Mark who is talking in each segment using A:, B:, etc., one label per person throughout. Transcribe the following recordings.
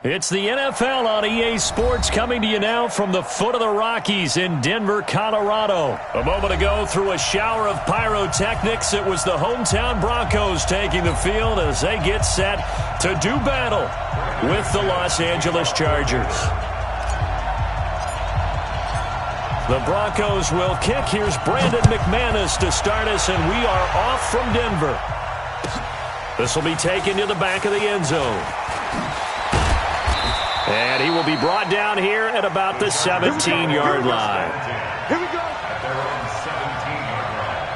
A: It's the NFL on EA Sports coming to you now from the foot of the Rockies in Denver, Colorado. A moment ago, through a shower of pyrotechnics, it was the hometown Broncos taking the field as they get set to do battle with the Los Angeles Chargers. The Broncos will kick. Here's Brandon McManus to start us, and we are off from Denver. This will be taken to the back of the end zone. And he will be brought down here at about the 17-yard line.
B: Here we go. At their own 17-yard line.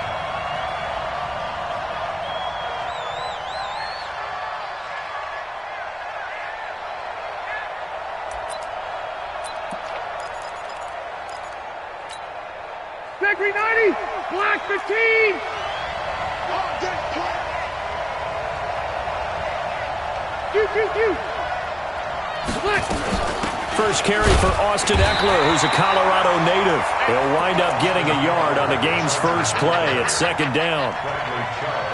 C: Victory 90, black 15. You.
A: First carry for Austin Eckler, who's a Colorado native. He'll wind up getting a yard on the game's first play at second down.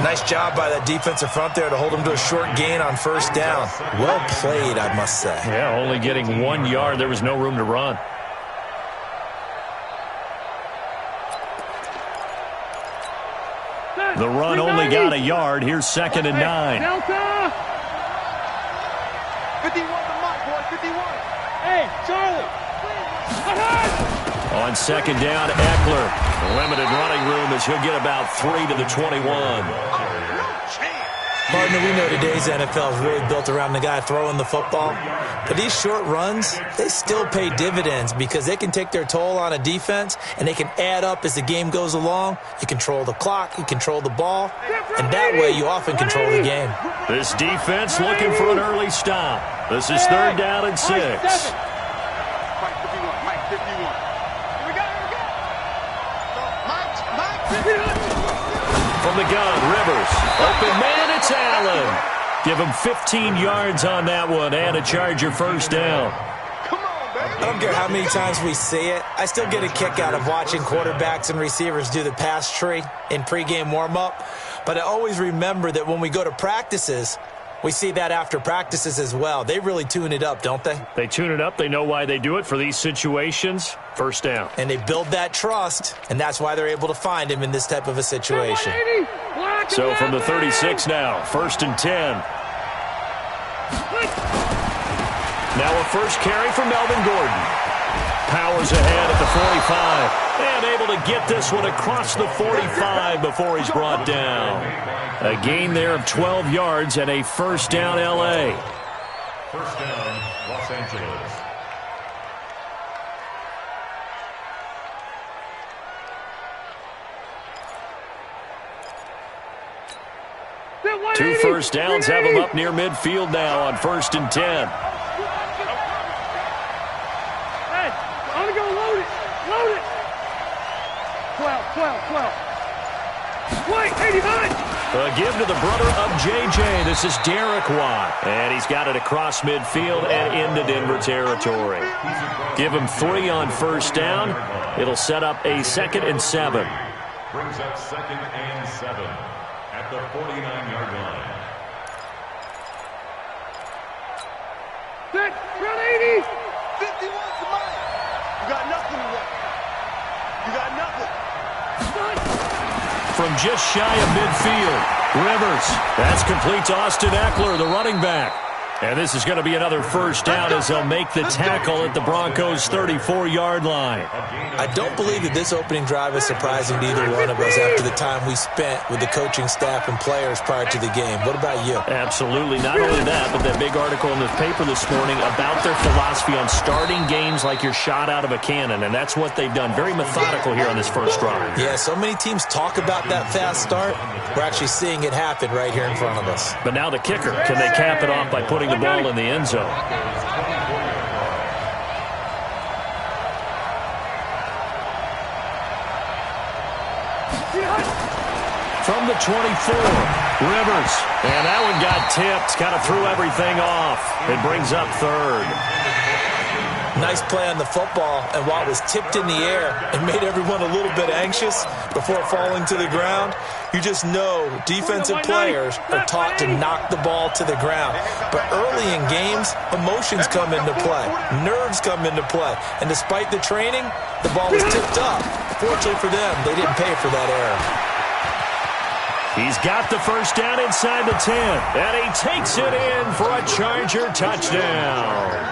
D: Nice job by that defensive front there to hold him to a short gain on first down. Well played, I must say.
A: Yeah, only getting 1 yard. There was no room to run. The run only got a yard. Here's second and 9.
C: Delta.
E: 51 to Mike, boy, 51.
C: Hey, Charlie.
A: On second down, Eckler. Limited running room as he'll get about 3 to the 21.
D: Partner, we know today's NFL is really built around the guy throwing the football. But these short runs, they still pay dividends because they can take their toll on a defense and they can add up as the game goes along. You control the clock, you control the ball, and that way you often control the game.
A: This defense looking for an early stop. This is third down and 6.
E: Mike 51, Mike 51. Here we go. Mike 51.
A: From the gun, Rivers. Open man, it's Allen. Give him 15 yards on that one and a Charger first down.
E: Come on, baby.
D: I don't care how many times we see it. I still get a kick out of watching quarterbacks and receivers do the pass tree in pregame warm-up. But I always remember that when we go to practices, we see that after practices as well. They really tune it up, don't they?
A: They tune it up. They know why they do it for these situations. First down.
D: And they build that trust, and that's why they're able to find him in this type of a situation.
A: So from the 36 now, first and 10. Now a first carry for Melvin Gordon. Powers ahead at the 45. And able to get this one across the 45 before he's brought down. A gain there of 12 yards and a first down L.A.
B: First down, Los Angeles.
A: Two first downs have him up near midfield now on first and 10.
C: Hey, I'm going to go load it. 12. Wait, 89.
A: A give to the brother of J.J. This is Derek Watt. And he's got it across midfield and into Denver territory. Give him 3 on first down. It'll set up a second and 7.
B: Brings up second and 7 at the 49-yard line.
C: Set, run 80.
E: 51 to Mike. You got nothing today. You got nothing.
A: From just shy of midfield, Rivers. That's complete to Austin Eckler, the running back. And this is going to be another first down as they'll make the tackle at the Broncos' 34-yard line.
D: I don't believe that this opening drive is surprising to either one of us after the time we spent with the coaching staff and players prior to the game. What about you?
A: Absolutely. Not only that, but that big article in the paper this morning about their philosophy on starting games like you're shot out of a cannon, and that's what they've done. Very methodical here on this first drive.
D: Yeah, so many teams talk about that fast start. We're actually seeing it happen right here in front of us.
A: But now the kicker. Can they cap it off by putting the ball in the end zone? From the 24, Rivers. And that one got tipped. Kind of threw everything off. It brings up third.
D: Nice play on the football, and while it was tipped in the air and made everyone a little bit anxious before falling to the ground, you just know defensive players are taught to knock the ball to the ground. But early in games, emotions come into play, nerves come into play, and despite the training, the ball was tipped up. Fortunately for them, they didn't pay for that error.
A: He's got the first down inside the 10, and he takes it in for a Charger touchdown.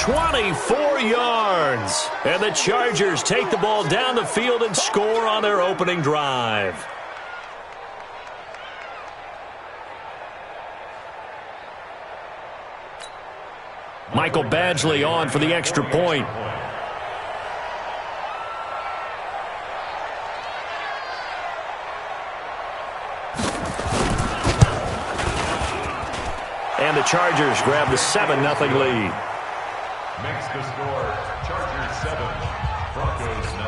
A: 24 yards, and the Chargers take the ball down the field and score on their opening drive. Michael Badgley on for the extra point. And the Chargers grab the 7-0 lead.
B: Makes the score Chargers 7, Broncos 0.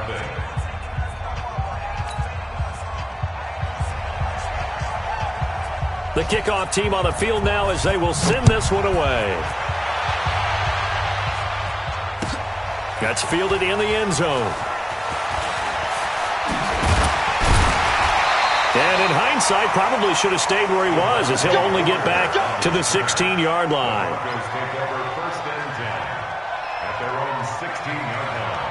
A: The kickoff team on the field now as they will send this one away. That's fielded in the end zone. And in hindsight, probably should have stayed where he was, as he'll only get back to the 16-yard line.
B: Broncos take over first and 10 at their own 16-yard line.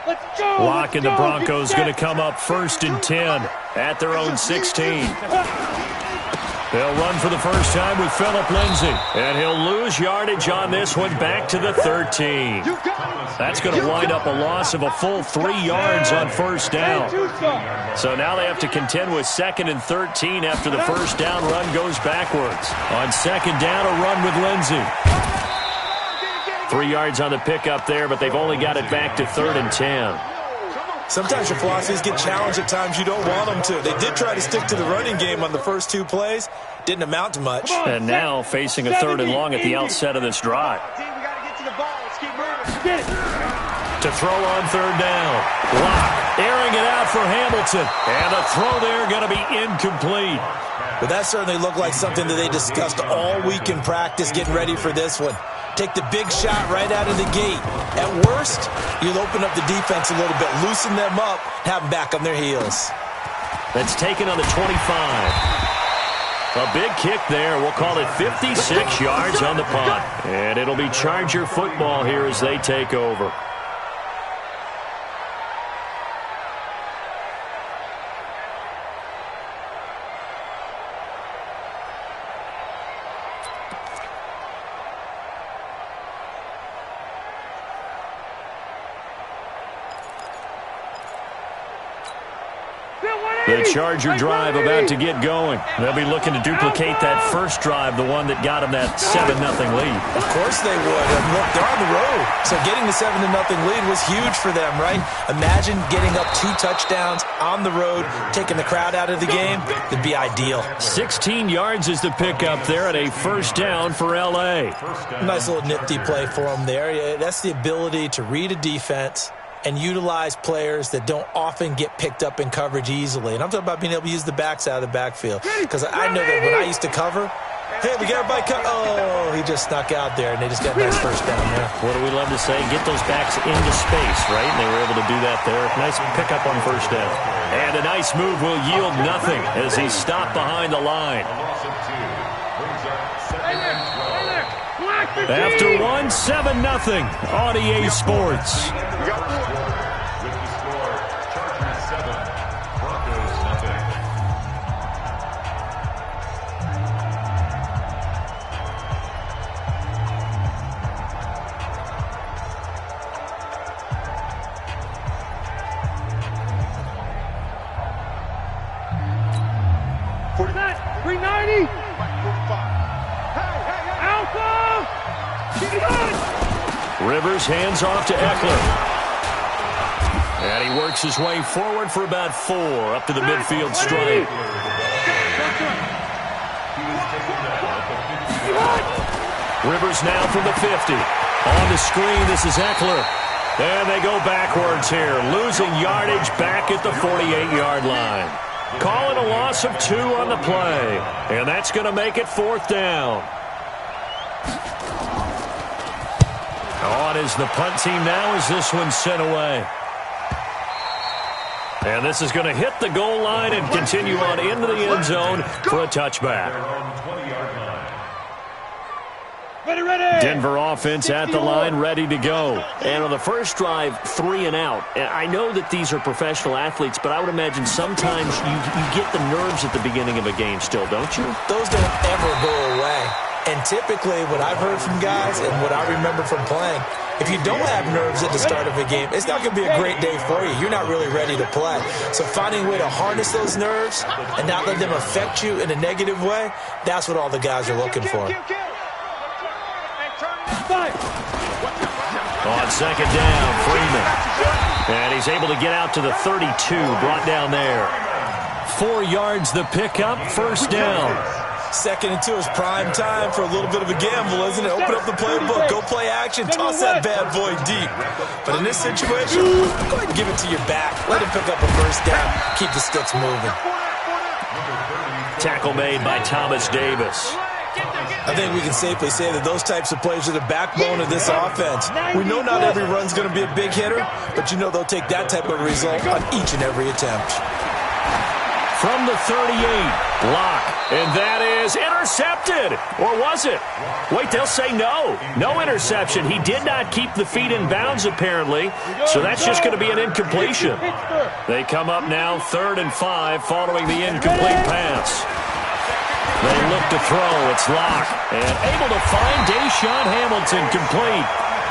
C: Let's go.
A: Block, and the Broncos going to come up first and 10 at their own 16. They'll run for the first time with Phillip Lindsay, and he'll lose yardage on this one back to the 13. That's going to wind up a loss of a full 3 yards on first down. So now they have to contend with 2nd and 13 after the first down run goes backwards. On 2nd down, a run with Lindsay. 3 yards on the pickup there, but they've only got it back to 3rd and 10.
D: Sometimes your philosophies get challenged at times you don't want them to. They did try to stick to the running game on the first 2 plays. Didn't amount to much.
A: And now facing a 3rd and long at the outset of this drive. To throw on 3rd down. Lock, airing it out for Hamilton. And the throw there going to be incomplete.
D: But that certainly looked like something that they discussed all week in practice getting ready for this one. Take the big shot right out of the gate. At worst, you'll open up the defense a little bit, loosen them up, have them back on their heels.
A: That's taken on the 25. A big kick there. We'll call it 56 yards on the punt. And it'll be Charger football here as they take over. The Charger drive about to get going. They'll be looking to duplicate that first drive, the one that got them that 7-0 lead.
D: Of course they would. And look, they're on the road. So getting the 7-0 lead was huge for them, right? Imagine getting up 2 touchdowns on the road, taking the crowd out of the game. It'd be ideal.
A: 16 yards is the pickup there at a first down for L.A.
D: Nice little nifty play for them there. Yeah, that's the ability to read a defense and utilize players that don't often get picked up in coverage easily. And I'm talking about being able to use the backs out of the backfield. Because I know that when I used to cover, hey, we got everybody oh, he just snuck out there, and they just got a nice first down there.
A: What do we love to say? Get those backs into space, right? And they were able to do that there. Nice pickup on first down. And a nice move will yield nothing as he's stopped behind the line. After 1, 7-0 on EA Sports.
B: With the score, Chargers 7, Broncos
C: 390. Alpha.
A: Rivers hands off to Eckler. And he works his way forward for about 4 up to the midfield stripe. Rivers now from the 50. On the screen, this is Eckler. And they go backwards here, losing yardage back at the 48-yard line. Calling a loss of 2 on the play. And that's going to make it 4th down. On is the punt team now as this one's sent away. And this is going to hit the goal line and continue on into the end zone for a touchback.
C: Ready.
A: Denver offense at the line, ready to go.
F: And on the first drive, 3 and out. And I know that these are professional athletes, but I would imagine sometimes you get the nerves at the beginning of a game still, don't you?
D: Those don't ever go away. And typically, what I've heard from guys and what I remember from playing, if you don't have nerves at the start of a game, it's not going to be a great day for you. You're not really ready to play. So finding a way to harness those nerves and not let them affect you in a negative way, that's what all the guys are looking for.
A: On second down, Freeman. And he's able to get out to the 32, brought down there. 4 yards the pickup, 1st down.
D: 2nd and 2 is prime time for a little bit of a gamble, isn't it? Open up the playbook, go play action, toss that bad boy deep. But in this situation, go ahead and give it to your back. Let him pick up a 1st down. Keep the sticks moving.
A: Tackle made by Thomas Davis.
D: I think we can safely say that those types of plays are the backbone of this offense. We know not every run's going to be a big hitter, but you know they'll take that type of result on each and every attempt.
A: From the 38, block, and that is intercepted. Or was it? Wait, they'll say no. No interception. He did not keep the feet in bounds, apparently, so that's just going to be an incompletion. They come up now 3rd and 5 following the incomplete pass. They look to throw. It's Locke. And able to find Deshaun Hamilton complete.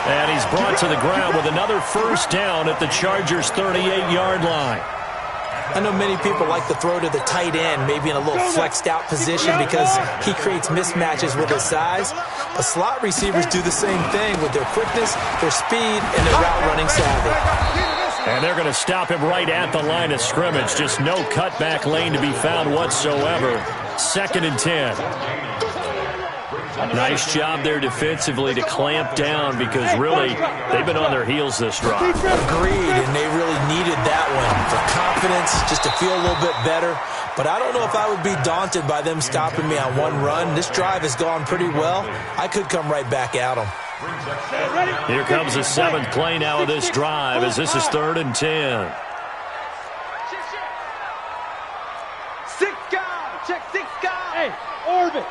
A: And he's brought to the ground with another 1st down at the Chargers' 38-yard line.
D: I know many people like to throw to the tight end, maybe in a little flexed out position because he creates mismatches with his size. But slot receivers do the same thing with their quickness, their speed, and their route running savvy.
A: And they're going to stop him right at the line of scrimmage. Just no cutback lane to be found whatsoever. 2nd and 10. Nice job there defensively to clamp down because really they've been on their heels this drive.
D: Agreed, and they really needed that one for confidence, just to feel a little bit better. But I don't know if I would be daunted by them stopping me on one run. This drive has gone pretty well. I could come right back at them.
A: Here comes the 7th play now of this drive as this is 3rd and 10.
E: 6 guys. Check 6 guys.
C: Hey, orbit.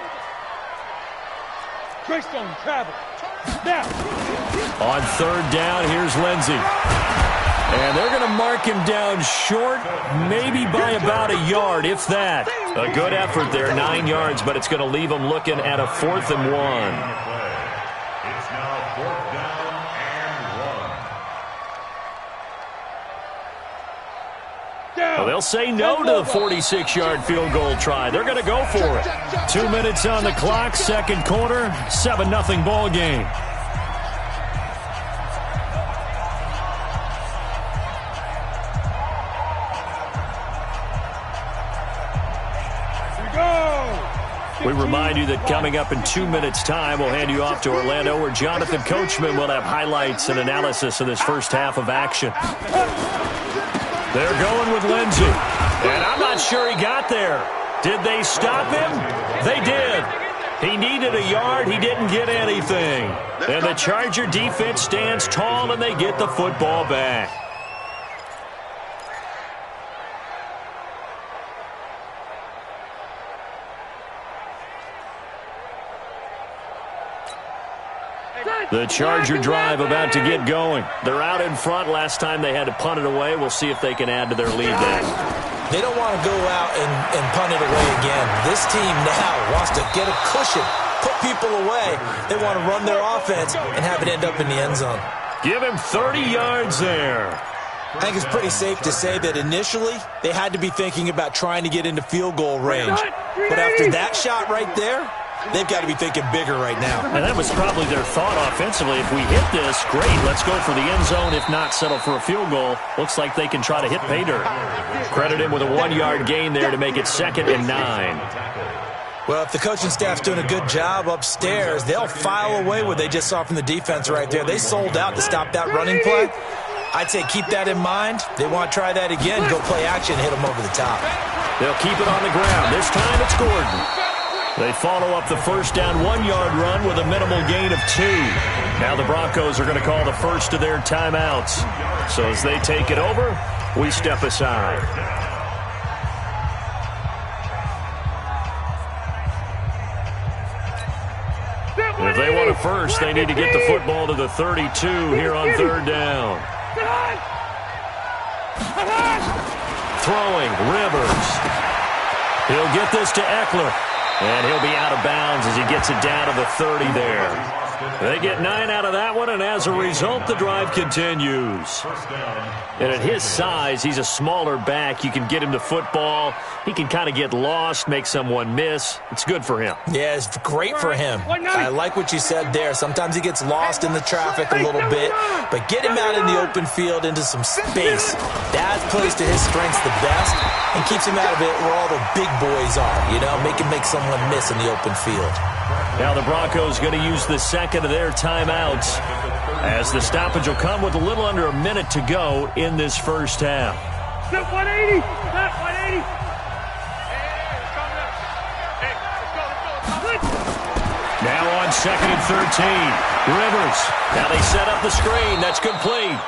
C: Greystone travel. Now.
A: On 3rd down, here's Lindsey. And they're going to mark him down short, maybe by about a yard, if that. A good effort there, 9 yards, but it's going to leave him looking at a 4th and 1.
B: It's now 4th down and 1.
A: Well, they'll say no to the 46-yard field goal try. They're going to go for it. 2 minutes on the clock, 2nd quarter, 7-0 ball game. We remind you that coming up in 2 minutes' time, we'll hand you off to Orlando, where Jonathan Coachman will have highlights and analysis of this first half of action. They're going with Lindsey, and I'm not sure he got there. Did they stop him? They did. He needed a yard. He didn't get anything. And the Charger defense stands tall, and they get the football back. The Charger drive about to get going. They're out in front. Last time they had to punt it away. We'll see if they can add to their lead then.
D: They don't want to go out and punt it away again. This team now wants to get a cushion, put people away. They want to run their offense and have it end up in the end zone.
A: Give him 30 yards there.
D: I think it's pretty safe to say that initially they had to be thinking about trying to get into field goal range. But after that shot right there, they've got to be thinking bigger right now.
A: And that was probably their thought offensively. If we hit this, great, let's go for the end zone. If not, settle for a field goal. Looks like they can try to hit pay dirt. Credit him with a 1-yard gain there to make it 2nd and 9.
D: Well, if the coaching staff's doing a good job upstairs, they'll file away what they just saw from the defense right there. They sold out to stop that running play. I'd say keep that in mind. They want to try that again. Go play action, hit them over the top.
A: They'll keep it on the ground. This time it's Gordon. They follow up the first down 1-yard run with a minimal gain of 2. Now the Broncos are going to call the first of their timeouts. So as they take it over, we step aside. If they want a first, they need to get the football to the 32 here on third down. Throwing, Rivers. He'll get this to Eckler. And he'll be out of bounds as he gets it down to the 30 there. They get 9 out of that one, and as a result, the drive continues. And at his size, he's a smaller back. You can get him the football. He can kind of get lost, make someone miss. It's good for him.
D: Yeah, it's great for him. I like what you said there. Sometimes he gets lost in the traffic a little bit, but get him out in the open field into some space. That plays to his strengths the best and keeps him out of it where all the big boys are, you know, make someone miss in the open field.
A: Now the Broncos going to use the second of their timeouts as the stoppage will come with a little under a minute to go in this first half.
C: Step 180. Step 180.
A: Now on 2nd and 13. Rivers. Now they set up the screen. That's complete.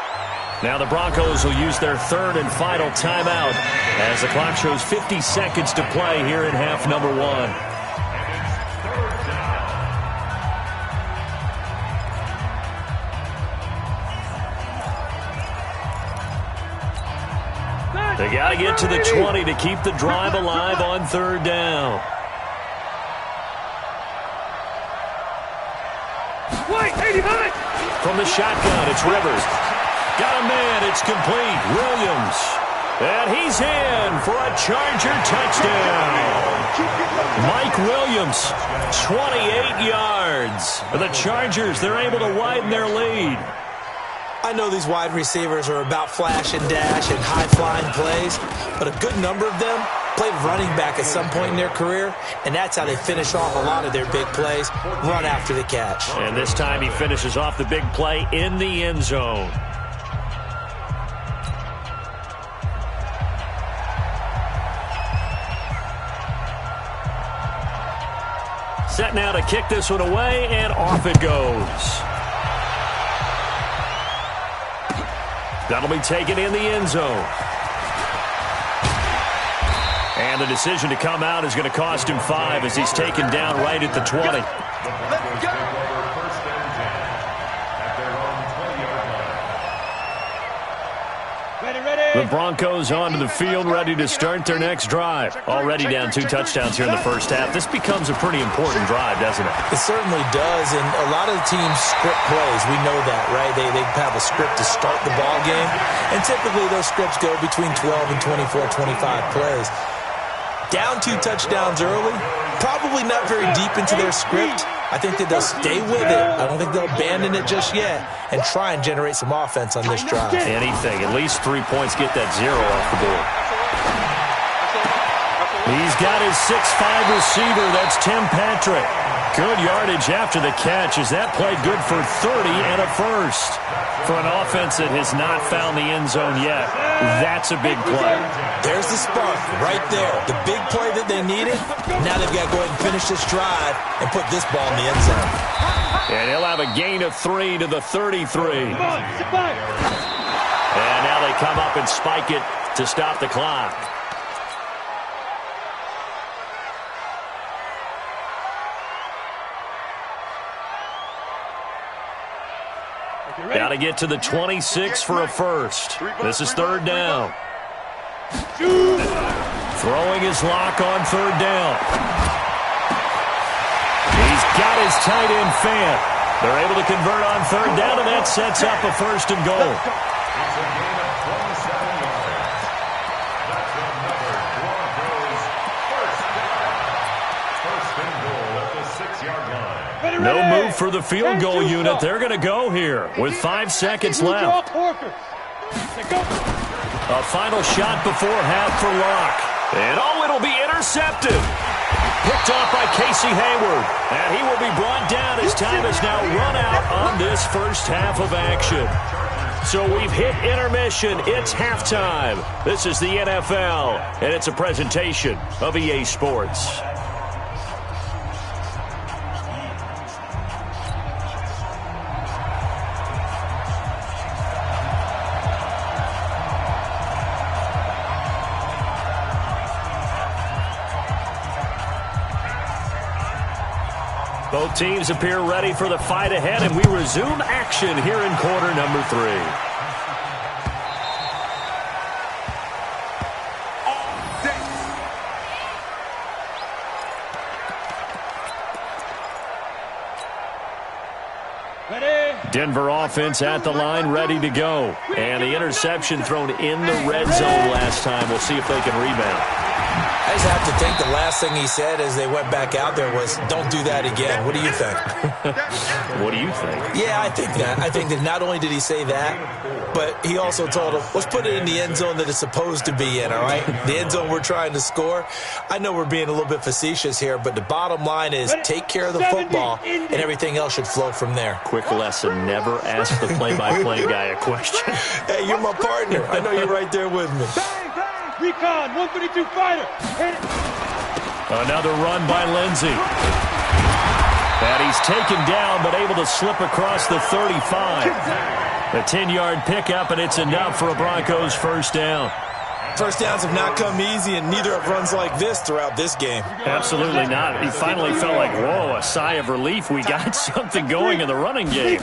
A: Now the Broncos will use their third and final timeout as the clock shows 50 seconds to play here in half number 1. They got to get to the 20 to keep the drive alive on third down. From the shotgun, it's Rivers. Got a man, it's complete. Williams. And he's in for a Charger touchdown. Mike Williams, 28 yards. For the Chargers, they're able to widen their lead.
D: I know these wide receivers are about flash and dash and high-flying plays, but a good number of them played running back at some point in their career, and that's how they finish off a lot of their big plays, run after the catch.
A: And this time he finishes off the big play in the end zone. Set now to kick this one away, and off it goes. That'll be taken in the end zone. And the decision to come out is going to cost him 5 as he's taken down right at the 20.
E: Let's go.
A: The Broncos onto the field, ready to start their next drive. Already down 2 touchdowns here in the first half. This becomes a pretty important drive, doesn't it?
D: It certainly does, and a lot of the teams script plays. We know that, right? They have a script to start the ball game, and typically those scripts go between 12 and 24, 25 plays. Down 2 touchdowns early, probably not very deep into their script. I think that they'll stay with it. I don't think they'll abandon it just yet and try and generate some offense on this drive.
A: Anything. At least 3 points, get that 0 off the board. He's got his 6'5" receiver. That's Tim Patrick. Good yardage after the catch as that played good for 30 and a first. For an offense that has not found the end zone yet, that's a big play.
D: There's the spark right there. The big play that they needed. Now they've got to go ahead and finish this drive and put this ball in the end zone.
A: And he'll have a gain of 3 to the 33. And now they come up and spike it to stop the clock. Got to get to the 26 for a first. This is third down. Throwing his lock on third down. He's got his tight end fan. They're able to convert on third down, and that sets up a first and goal. No move for the field goal unit. They're going to go here with 5 seconds left. A final shot before half for Locke. And it'll be intercepted. Picked off by Casey Hayward. And he will be brought down as time has now run out on this first half of action. So we've hit intermission. It's halftime. This is the NFL, and it's a presentation of EA Sports. Both teams appear ready for the fight ahead, and we resume action here in quarter number 3. Denver offense at the line, ready to go. And the interception thrown in the red zone last time. We'll see if they can rebound.
D: I just have to think the last thing he said as they went back out there was, don't do that again. What do you think?
A: What do you think?
D: Yeah, I think that. I think that not only did he say that, but he also told him, let's put it in the end zone that it's supposed to be in, all right? The end zone we're trying to score. I know we're being a little bit facetious here, but the bottom line is take care of the football, and everything else should flow from there.
A: Quick lesson, never ask the play-by-play guy a question.
D: Hey, you're my partner. I know you're right there with me.
C: Recon, 132 fighter. Hit it.
A: Another run by Lindsey. And he's taken down, but able to slip across the 35. A 10-yard pickup, and it's enough for a Broncos first down.
D: First downs have not come easy, and neither have runs like this throughout this game.
A: Absolutely not. He finally felt like, whoa, a sigh of relief. We got something going in the running game.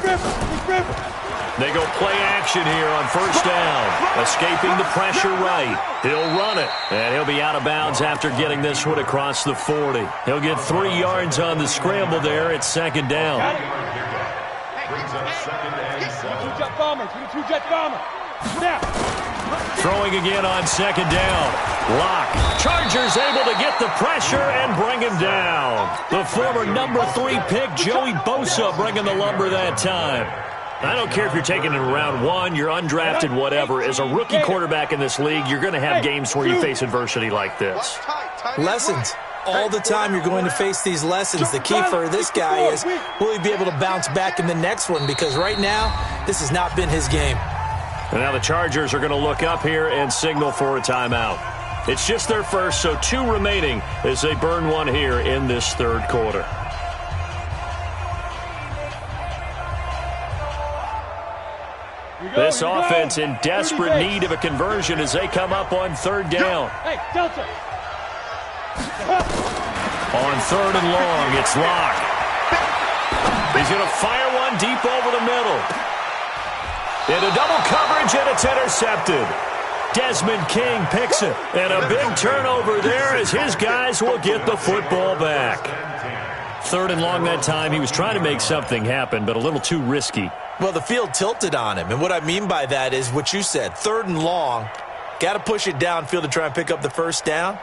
A: They go play action here on first down. Escaping the pressure right. He'll run it, and he'll be out of bounds after getting this one across the 40. He'll get 3 yards on the scramble there. It's second down.
C: Two-jet bombers. Two-jet bomber. Now.
A: Throwing again on second down. Lock. Chargers able to get the pressure and bring him down. The former number 3 pick, Joey Bosa, bringing the lumber that time. I don't care if you're taking it in round 1, you're undrafted, whatever. As a rookie quarterback in this league, you're going to have games where you face adversity like this.
D: Lessons. All the time you're going to face these lessons. The key for this guy is, will he be able to bounce back in the next one? Because right now, this has not been his game.
A: And now the Chargers are going to look up here and signal for a timeout. It's just their first, so 2 remaining as they burn one here in this third quarter. This offense in desperate need of a conversion as they come up on third down.
C: Hey, Delta.
A: On third and long, it's Locke. He's going to fire one deep over the middle. Into double coverage, and it's intercepted. Desmond King picks it. And a big turnover there as his guys will get the football back. Third and long that time. He was trying to make something happen, but a little too risky.
D: Well, the field tilted on him, and what I mean by that is what you said. Third and long, got to push it downfield to try and pick up the first down.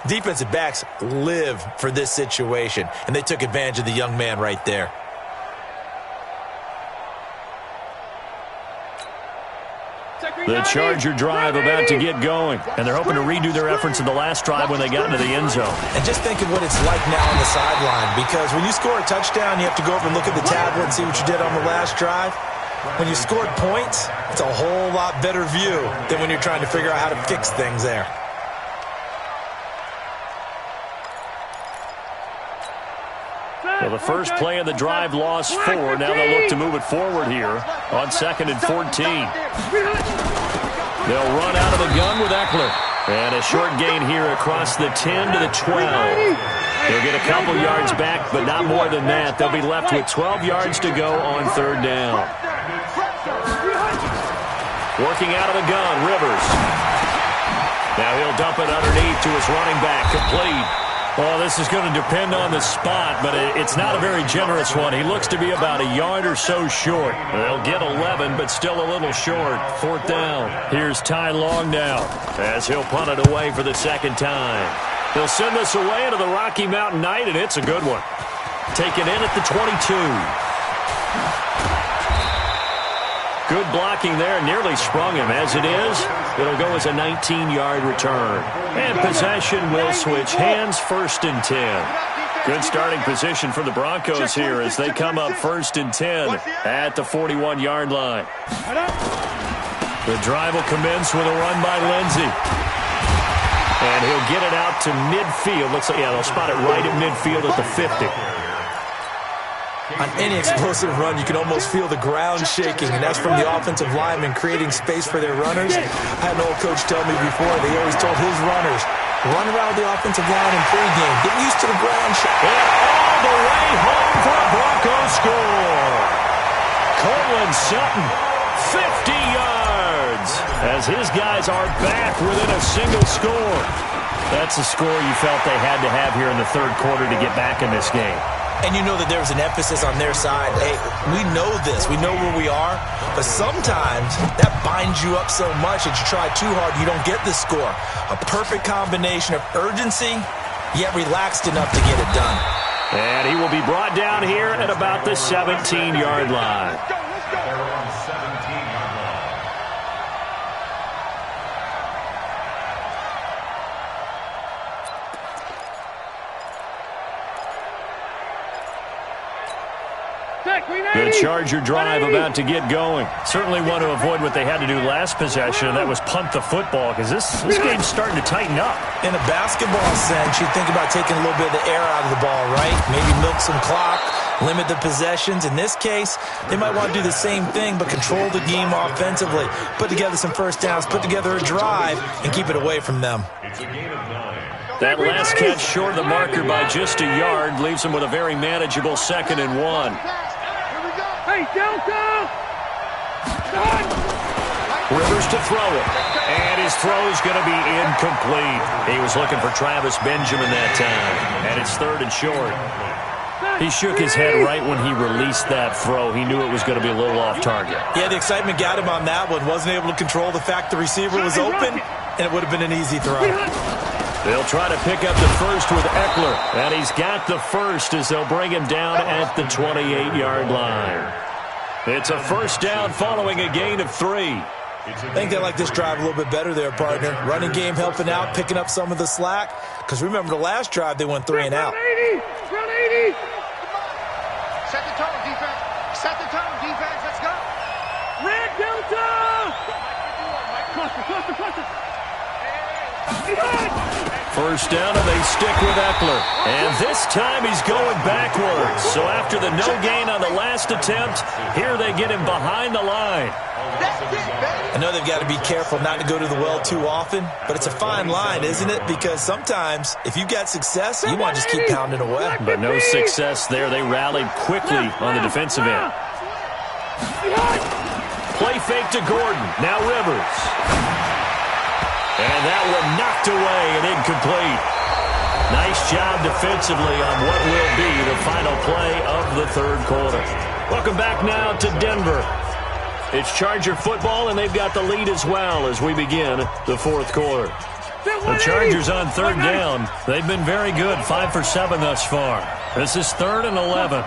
D: Defensive backs live for this situation, and they took advantage of the young man right there.
A: The Charger drive about to get going, and they're hoping to redo their efforts in the last drive when they got into the end zone.
D: And just think of what it's like now on the sideline, because when you score a touchdown, you have to go over and look at the tablet and see what you did on the last drive. When you scored points, it's a whole lot better view than when you're trying to figure out how to fix things there.
A: Well, the first play of the drive lost 4. Now they'll look to move it forward here on 2nd and 14. They'll run out of the gun with Eckler. And a short gain here across the 10 to the 12. They'll get a couple yards back, but not more than that. They'll be left with 12 yards to go on third down. Working out of the gun, Rivers. Now he'll dump it underneath to his running back, complete. Well, this is going to depend on the spot, but it's not a very generous one. He looks to be about a yard or so short. They'll get 11, but still a little short. Fourth down. Here's Ty Long now as he'll punt it away for the second time. He'll send this away into the Rocky Mountain night, and it's a good one. Taken in at the 22. Good blocking there, nearly sprung him. As it is, it'll go as a 19-yard return. And possession will switch hands, 1st and 10. Good starting position for the Broncos here as they come up 1st and 10 at the 41-yard line. The drive will commence with a run by Lindsey. And he'll get it out to midfield. Looks like, yeah, they'll spot it right at midfield at the 50.
D: On any explosive run, you can almost feel the ground shaking, and that's from the offensive linemen creating space for their runners. I had an old coach tell me before, they always told his runners, run around the offensive line in pregame. Get used to the ground shaking.
A: And all the way home for a Broncos score. Cortland Sutton, 50 yards, as his guys are back within a single score. That's a score you felt they had to have here in the third quarter to get back in this game.
D: And you know that there was an emphasis on their side. Hey, we know this. We know where we are. But sometimes that binds you up so much that you try too hard, you don't get the score. A perfect combination of urgency, yet relaxed enough to get it done.
A: And he will be brought down here at about the 17-yard line. The Charger drive about to get going. Certainly want to avoid what they had to do last possession, and that was punt the football, because this game's starting to tighten up.
D: In a basketball sense, you think about taking a little bit of the air out of the ball, right? Maybe milk some clock, limit the possessions. In this case, they might want to do the same thing, but control the game offensively. Put together some first downs, put together a drive, and keep it away from them.
A: That last catch short of the marker by just a yard leaves them with a very manageable 2nd and 1.
C: Hey, Delta!
A: Rivers to throw it. And his throw is going to be incomplete. He was looking for Travis Benjamin that time. And it's 3rd and short. He shook his head right when he released that throw. He knew it was going to be a little off target.
D: Yeah, the excitement got him on that one. Wasn't able to control the fact the receiver was open, and it would have been an easy throw.
A: They'll try to pick up the first with Eckler. And he's got the first as they'll bring him down at the 28-yard line. It's a first down following a gain of 3.
D: I think they like this drive a little bit better there, partner. Running game helping out, picking up some of the slack. Because remember, the last drive, they went 3 and out.
C: Run 80!
E: Set the tone, defense. Set the tone, defense. Let's go.
C: Red Delta! Cluster.
A: First down, and they stick with Eckler. And this time he's going backwards. So after the no gain on the last attempt, here they get him behind the line.
D: I know they've got to be careful not to go to the well too often, but it's a fine line, isn't it? Because sometimes, if you've got success, you want to just keep pounding away.
A: But no success there. They rallied quickly on the defensive end. Play fake to Gordon. Now Rivers. And that one knocked away and incomplete. Nice job defensively on what will be the final play of the third quarter. Welcome back now to Denver. It's Charger football, and they've got the lead as well as we begin the fourth quarter. The Chargers on 3rd down. They've been very good, 5 for 7 thus far. This is 3rd and 11.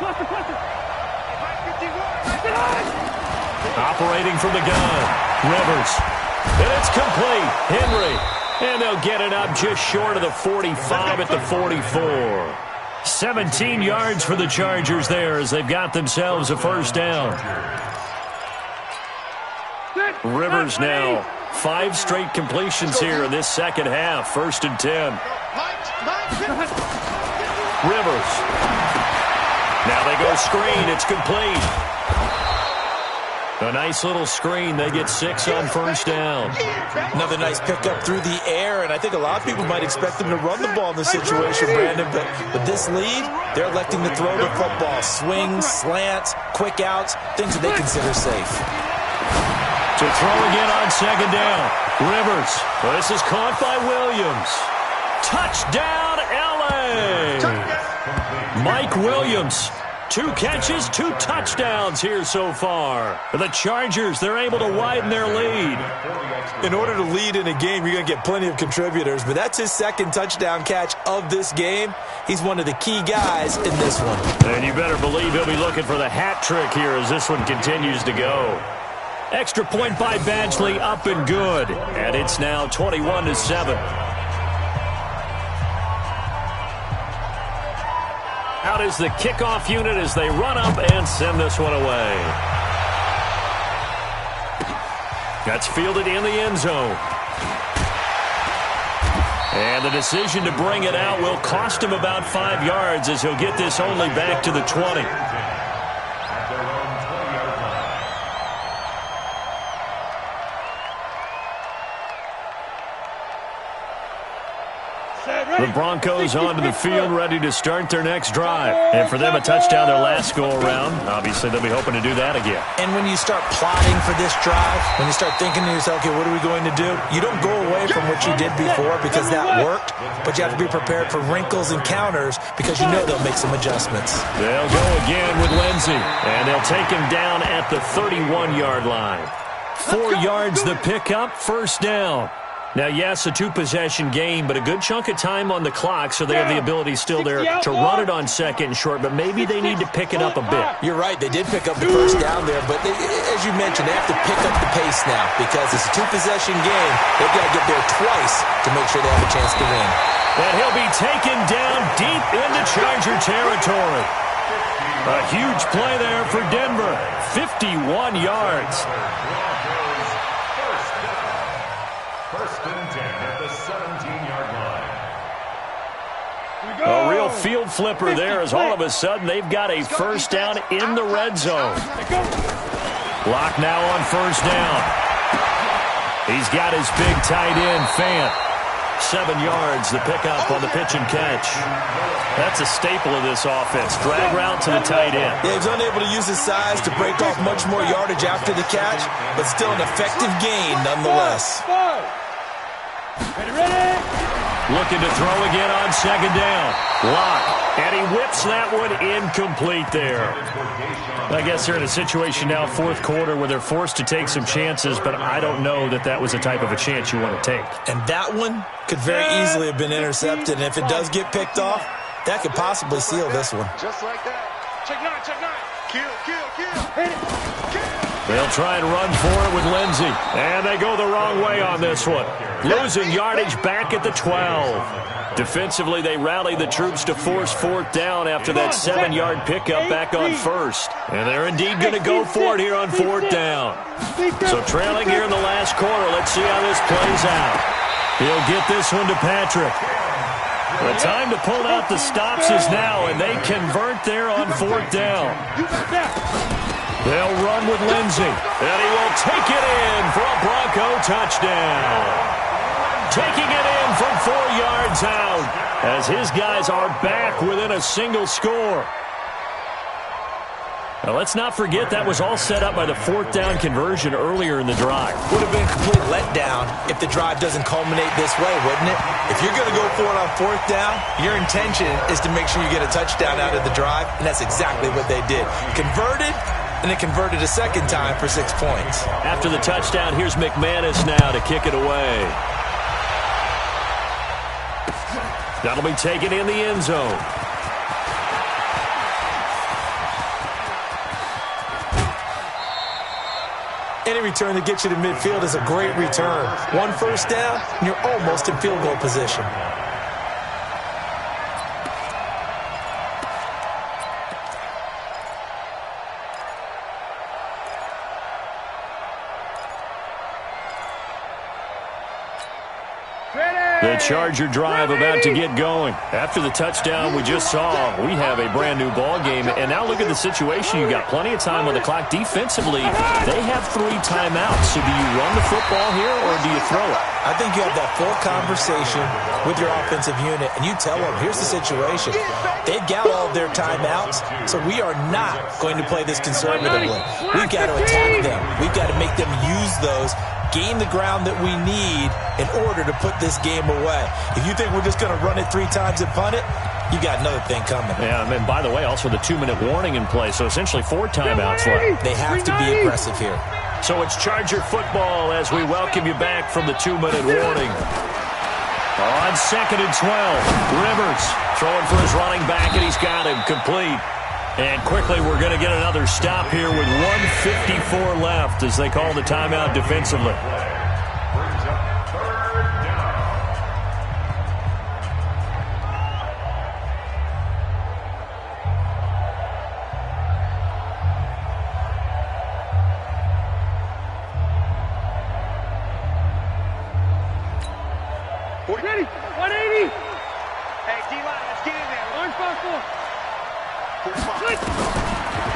A: Operating from the gun, Rivers. And it's complete. Henry. And they'll get it up just short of the 45 at the 44. 17 yards for the Chargers there as they've got themselves a first down. Rivers now 5 straight completions here in this second half. 1st and 10. Rivers. Now they go screen. It's complete. A nice little screen. They get 6 on first down.
D: Another nice pickup through the air, and I think a lot of people might expect them to run the ball in this situation, Brandon, but with this lead, they're electing to throw the football. Swings, slants, quick outs, things that they consider safe.
A: To throw again on 2nd down. Rivers. This is caught by Williams. Touchdown, L.A. Mike Williams. 2 catches, 2 touchdowns here so far. The Chargers, they're able to widen their lead.
D: In order to lead in a game, you're going to get plenty of contributors, but that's his 2nd touchdown catch of this game. He's one of the key guys in this one.
A: And you better believe he'll be looking for the hat trick here as this one continues to go. Extra point by Badgley, up and good. And it's now 21-7. Out is the kickoff unit as they run up and send this one away. That's fielded in the end zone. And the decision to bring it out will cost him about 5 yards as he'll get this only back to the 20. The Broncos onto the field, ready to start their next drive. And for them, a touchdown their last go-around. Obviously, they'll be hoping to do that again.
D: And when you start plotting for this drive, when you start thinking to yourself, okay, what are we going to do? You don't go away from what you did before because that worked, but you have to be prepared for wrinkles and counters because you know they'll make some adjustments.
A: They'll go again with Lindsey, and they'll take him down at the 31-yard line. 4 yards the pickup, first down. Now, yes, a two-possession game, but a good chunk of time on the clock, so they have the ability still there to run it on second and short, but maybe they need to pick it up a bit.
D: You're right. They did pick up the first down there, but as you mentioned, they have to pick up the pace now because it's a two-possession game. They've got to get there twice to make sure they have a chance to win.
A: And he'll be taken down deep into Charger territory. A huge play there for Denver. 51 yards.
B: First and 10 at the 17-yard line.
A: A real field flipper there as all of a sudden they've got a first down in the red zone. Lock now on first down. He's got his big tight end, Fant. 7 yards, the pickup on the pitch and catch. That's a staple of this offense. Drag route to the tight end.
D: Yeah, he's unable to use his size to break off much more yardage after the catch, but still an effective gain nonetheless.
C: Ready?
A: Looking to throw again on second down. Lock. And he whips that one incomplete there. I guess they're in a situation now, fourth quarter, where they're forced to take some chances, but I don't know that that was the type of a chance you want to take.
D: And that one could very easily have been intercepted, and if it does get picked off, that could possibly seal this one.
E: Just like that. Check nine, check nine. Kill, kill, kill. Hit it. Kill.
A: They'll try and run for it with Lindsey. And they go the wrong way on this one. Losing yardage back at the 12. Defensively, they rally the troops to force fourth down after that 7-yard pickup back on first. And they're indeed going to go for it here on fourth down. So trailing here in the last quarter, let's see how this plays out. He'll get this one to Patrick. The time to pull out the stops is now, and they convert there on fourth down. They'll run with Lindsey, and he will take it in for a Bronco touchdown. Taking it in from 4 yards out as his guys are back within a single score. Now, let's not forget that was all set up by the fourth down conversion earlier in the drive.
D: Would have been a complete letdown if the drive doesn't culminate this way, wouldn't it? If you're going to go for it on fourth down, your intention is to make sure you get a touchdown out of the drive, and that's exactly what they did. Converted, and it converted a second time for 6 points.
A: After the touchdown, here's McManus now to kick it away. That'll be taken in the end zone.
D: Any return that gets you to midfield is a great return. One first down, and you're almost in field goal position.
A: The Charger drive about to get going. After the touchdown we just saw, we have a brand-new ball game. And now look at the situation. You've got plenty of time on the clock. Defensively, they have 3 timeouts. So do you run the football here or do you throw it?
D: I think you have that full conversation with your offensive unit, and you tell them, here's the situation. They've got all of their timeouts, so we are not going to play this conservatively. We've got to attack them. We've got to make them use those, gain the ground that we need in order to put this game away. If you think we're just going to run it 3 times and punt it, you got another thing coming.
A: Yeah, and by the way, also the 2-minute warning in play, so essentially 4 timeouts left.
D: They have to be aggressive here.
A: So it's Charger football as we welcome you back from the 2-minute warning. On 2nd and 12, Rivers throwing for his running back, and he's got him complete. And quickly, we're going to get another stop here with 1:54 left as they call the timeout defensively.
B: Brings up third down.
C: Ready? 180.
E: Hey, D-line, let's get in there.
C: Orange box 4.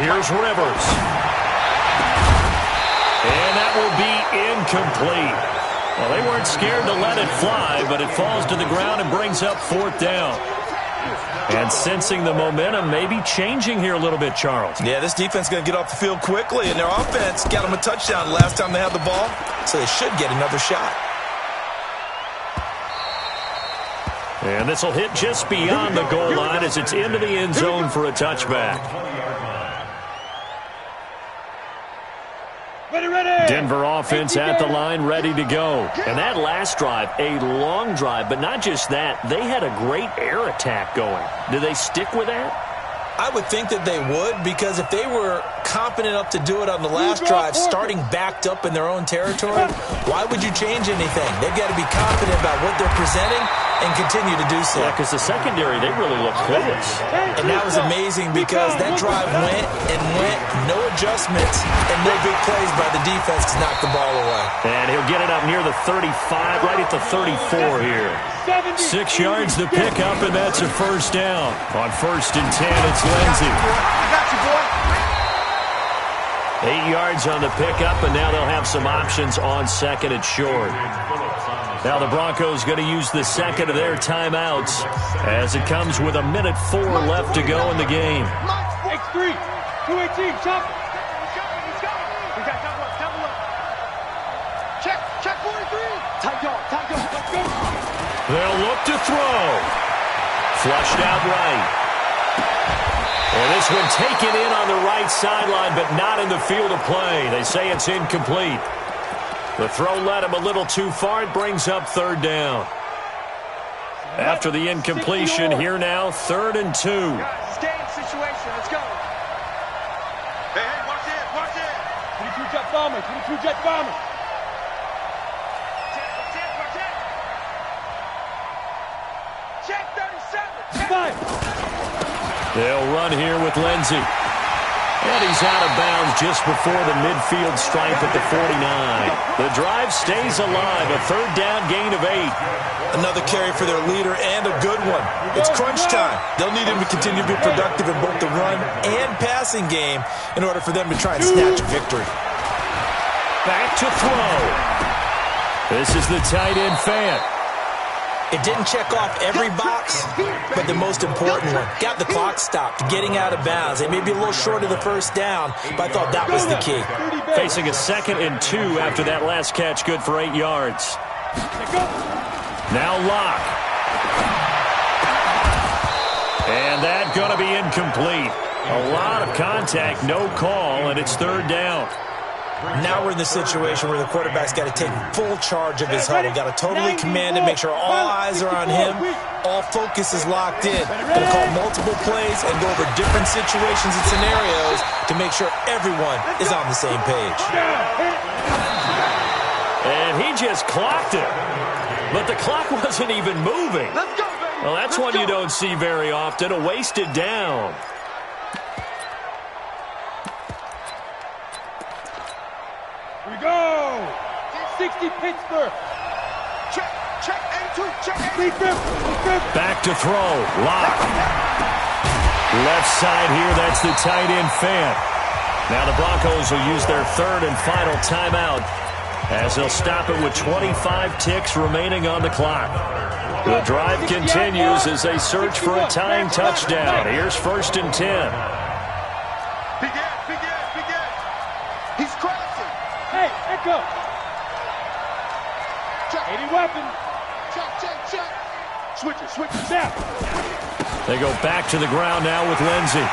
A: Here's Rivers. And that will be incomplete. Well, they weren't scared to let it fly, but it falls to the ground and brings up 4th down. And sensing the momentum, maybe changing here a little bit, Charles.
D: Yeah, this defense is going to get off the field quickly, and their offense got them a touchdown last time they had the ball, so they should get another shot.
A: And this will hit just beyond the goal line as it's into the end zone for a touchback. Denver offense at the line, ready to go. And that last drive, a long drive, but not just that. They had a great air attack going. Do they stick with that?
D: I would think that they would, because if they were competent enough to do it on the last drive, starting backed up in their own territory, why would you change anything? They've got to be confident about what they're presenting and continue to do so.
A: Yeah, because the secondary, they really look clueless.
D: And that was amazing because that drive went and went, no adjustments, and no big plays by the defense to knock the ball away.
A: And he'll get it up near the 35, right at the 34 here. 6 yards the pickup, and that's a 1st down. On 1st and 10, it's Lindsey.
E: I got you, boy.
A: 8 yards on the pickup, and now they'll have some options on 2nd and short. Now the Broncos going to use the 2nd of their timeouts as it comes with 1:04 left to go in the game.
C: X3, 218, chop.
E: We got double up. Check 43. Tight dog. Let's go.
A: They'll look to throw. Flushed out right. And this one taken in on the right sideline, but not in the field of play. They say it's incomplete. The throw led him a little too far. It brings up 3rd down. After the incompletion, here now, 3rd and 2.
E: Stay in situation. Let's go. Hey, watch it.
C: 22 jet bomber, 22 jet bomber.
E: Check 37.
C: Fire.
A: They'll run here with Lindsey. And he's out of bounds just before the midfield stripe at the 49. The drive stays alive, a 3rd down gain of 8.
D: Another carry for their leader, and a good one. It's crunch time. They'll need him to continue to be productive in both the run and passing game in order for them to try and snatch a victory.
A: Back to throw. This is the tight end Fant.
D: It didn't check off every box, but the most important one. Got the clock stopped, getting out of bounds. They may be a little short of the 1st down, but I thought that was the key.
A: Facing a 2nd and 2 after that last catch, good for 8 yards. Now Locke. And that going to be incomplete. A lot of contact, no call, and it's 3rd down.
D: Now we're in the situation where the quarterback's got to take full charge of his huddle. Got to totally command it, make sure all eyes are on him. All focus is locked in. Got to call multiple plays and go over different situations and scenarios to make sure everyone is on the same page.
A: And he just clocked it. But the clock wasn't even moving.
E: Let's go, baby.
A: Well, that's one you don't see very often, a wasted down.
C: Here we go. 60 Pittsburgh.
E: Check 82.
A: Back to throw. Lock. Left side here, that's the tight end Fant. Now the Broncos will use their 3rd and final timeout as they'll stop it with 25 ticks remaining on the clock. The drive continues as they search for a tying touchdown. Here's 1st and 10.
E: Big Ed. He's crossing.
C: Hey, Echo. 80 weapon.
E: Check. Switch it.
C: Snap.
A: They go back to the ground now with Lindsey.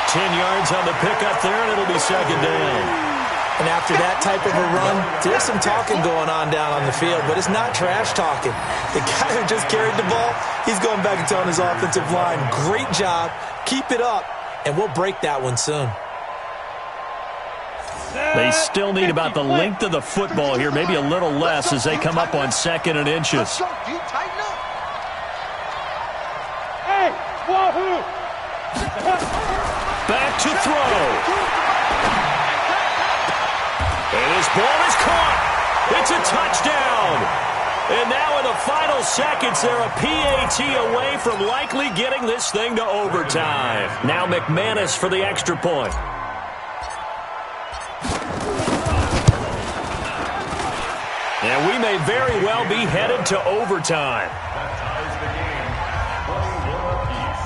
A: 10 yards on the pickup there, and it'll be 2nd down.
D: And after that type of a run, there's some talking going on down on the field, but it's not trash talking. The guy who just carried the ball, he's going back and telling his offensive line, great job, keep it up, and we'll break that one soon.
A: They still need about the length of the football here, maybe a little less as they come up on 2nd and inches.
E: You tighten up.
C: Hey, wahoo.
A: Back to throw. And his ball is caught. It's a touchdown. And now in the final seconds, they're a PAT away from likely getting this thing to overtime. Now McManus for the extra point. And we may very well be headed to overtime.
B: That ties the game. 21 apiece.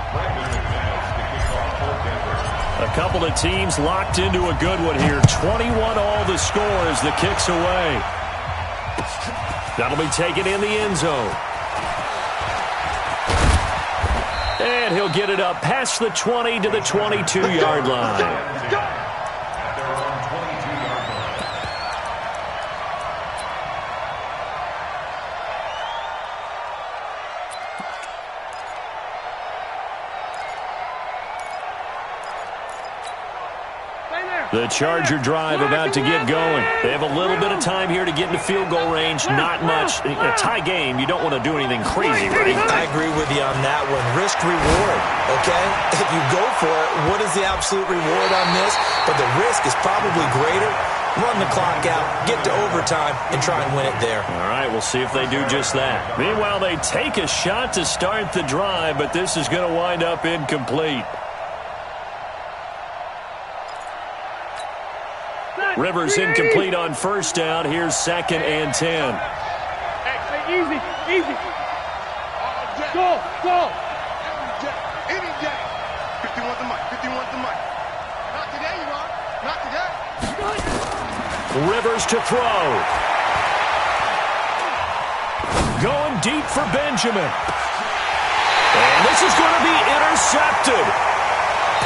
B: Brandon McManus to kick off for Denver.
A: A couple of teams locked into a good one here. 21 all the score as the kick's away. That'll be taken in the end zone. And he'll get it up past the 20 to the 22-yard line. The Charger drive about to get going. They have a little bit of time here to get into field goal range. Not much. In a tie game, you don't want to do anything crazy, right?
D: I agree with you on that one. Risk reward, okay? If you go for it, what is the absolute reward on this? But the risk is probably greater. Run the clock out, get to overtime, and try and win it there.
A: All right, we'll see if they do just that. Meanwhile, they take a shot to start the drive, but this is going to wind up incomplete. Rivers incomplete on first down. Here's 2nd and 10.
C: Hey, easy. Go.
E: Any day. 51 the mic. Not today, you are. Not today.
A: Rivers to throw. Going deep for Benjamin. And this is going to be intercepted.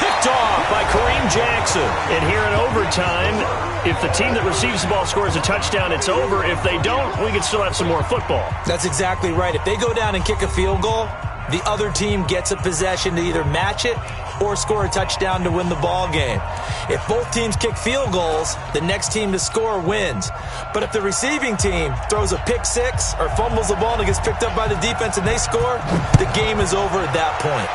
A: Picked off by Kareem Jackson. And here in overtime, if the team that receives the ball scores a touchdown, it's over. If they don't, we can still have some more football.
D: That's exactly right. If they go down and kick a field goal, the other team gets a possession to either match it or score a touchdown to win the ball game. If both teams kick field goals, the next team to score wins. But if the receiving team throws a pick six or fumbles the ball and it gets picked up by the defense and they score, the game is over at that point.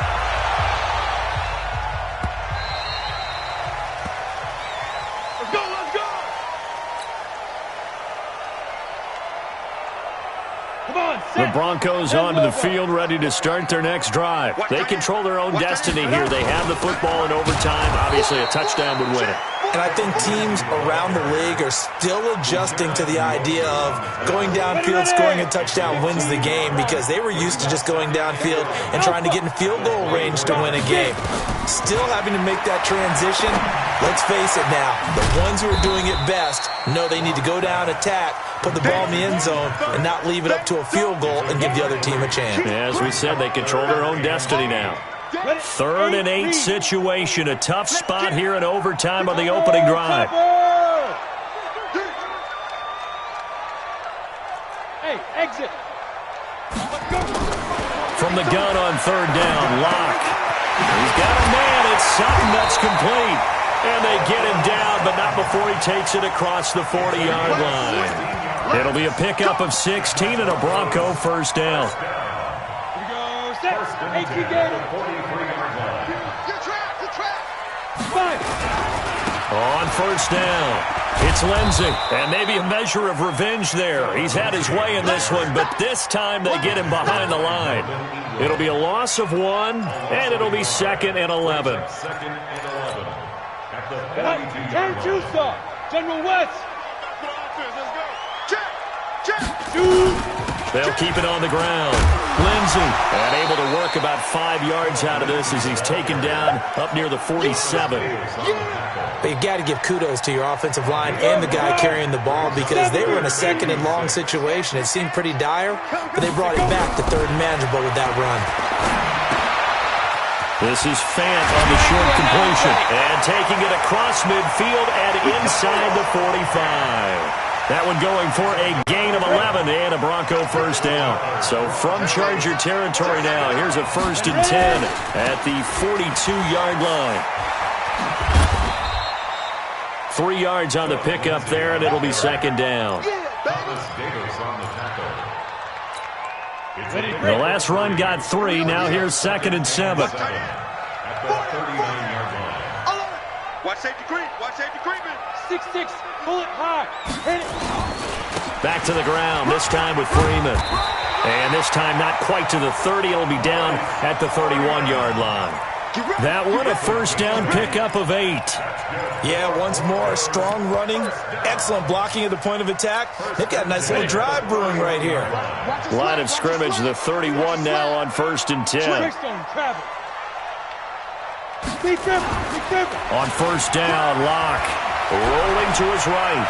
A: The Broncos onto the field, ready to start their next drive. They control their own destiny here. They have the football in overtime. Obviously, a touchdown would win it.
D: And I think teams around the league are still adjusting to the idea of going downfield, scoring a touchdown wins the game, because they were used to just going downfield and trying to get in field goal range to win a game. Still having to make that transition. Let's face it now, the ones who are doing it best know they need to go down, attack, put the ball in the end zone, and not leave it up to a field goal and give the other team a chance.
A: Yeah, as we said, they control their own destiny now. 3rd and 8 situation. A tough spot here in overtime on the opening drive.
C: Hey, exit.
A: From the gun on 3rd down, Locke. He's got a man. It's Sutton that's complete. And they get him down, but not before he takes it across the 40-yard line. It'll be a pickup of 16 and a Bronco first down.
C: Here we go. Set. 18 game.
E: Good trap.
C: Five.
A: On first down, it's Lindsey. And maybe a measure of revenge there. He's had his way in this one, but this time they get him behind the line. It'll be a loss of 1, and it'll be 2nd and 11.
B: 2nd and 11. At the 42-yard
C: Turn
B: line.
C: two star. General West.
E: Let's go. Check.
A: They'll keep it on the ground. Lindsey, and able to work about 5 yards out of this as he's taken down up near the 47.
D: But you got to give kudos to your offensive line and the guy carrying the ball, because they were in a 2nd and long situation. It seemed pretty dire, but they brought it back to 3rd and manageable with that run.
A: This is Fant on the short completion. And taking it across midfield and inside the 45. That one going for a gain of 11 and a Bronco first down. So from Charger territory now, here's a 1st and 10 at the 42-yard line. 3 yards on the pickup there, and it'll be 2nd down.
B: Thomas Davis on the tackle.
A: The last run got 3. Now here's 2nd and 7.
B: At the 39-yard line.
E: Watch safety creep.
C: 6-6. Pull it high. Hit it.
A: Back to the ground, this time with Freeman. And this time not quite to the 30. It'll be down at the 31-yard line. That one a first down pickup of 8.
D: Yeah, once more, strong running, excellent blocking at the point of attack. They've got a nice little drive brewing right here.
A: Line of scrimmage, the 31 now on 1st and 10. On first down, Locke rolling to his right.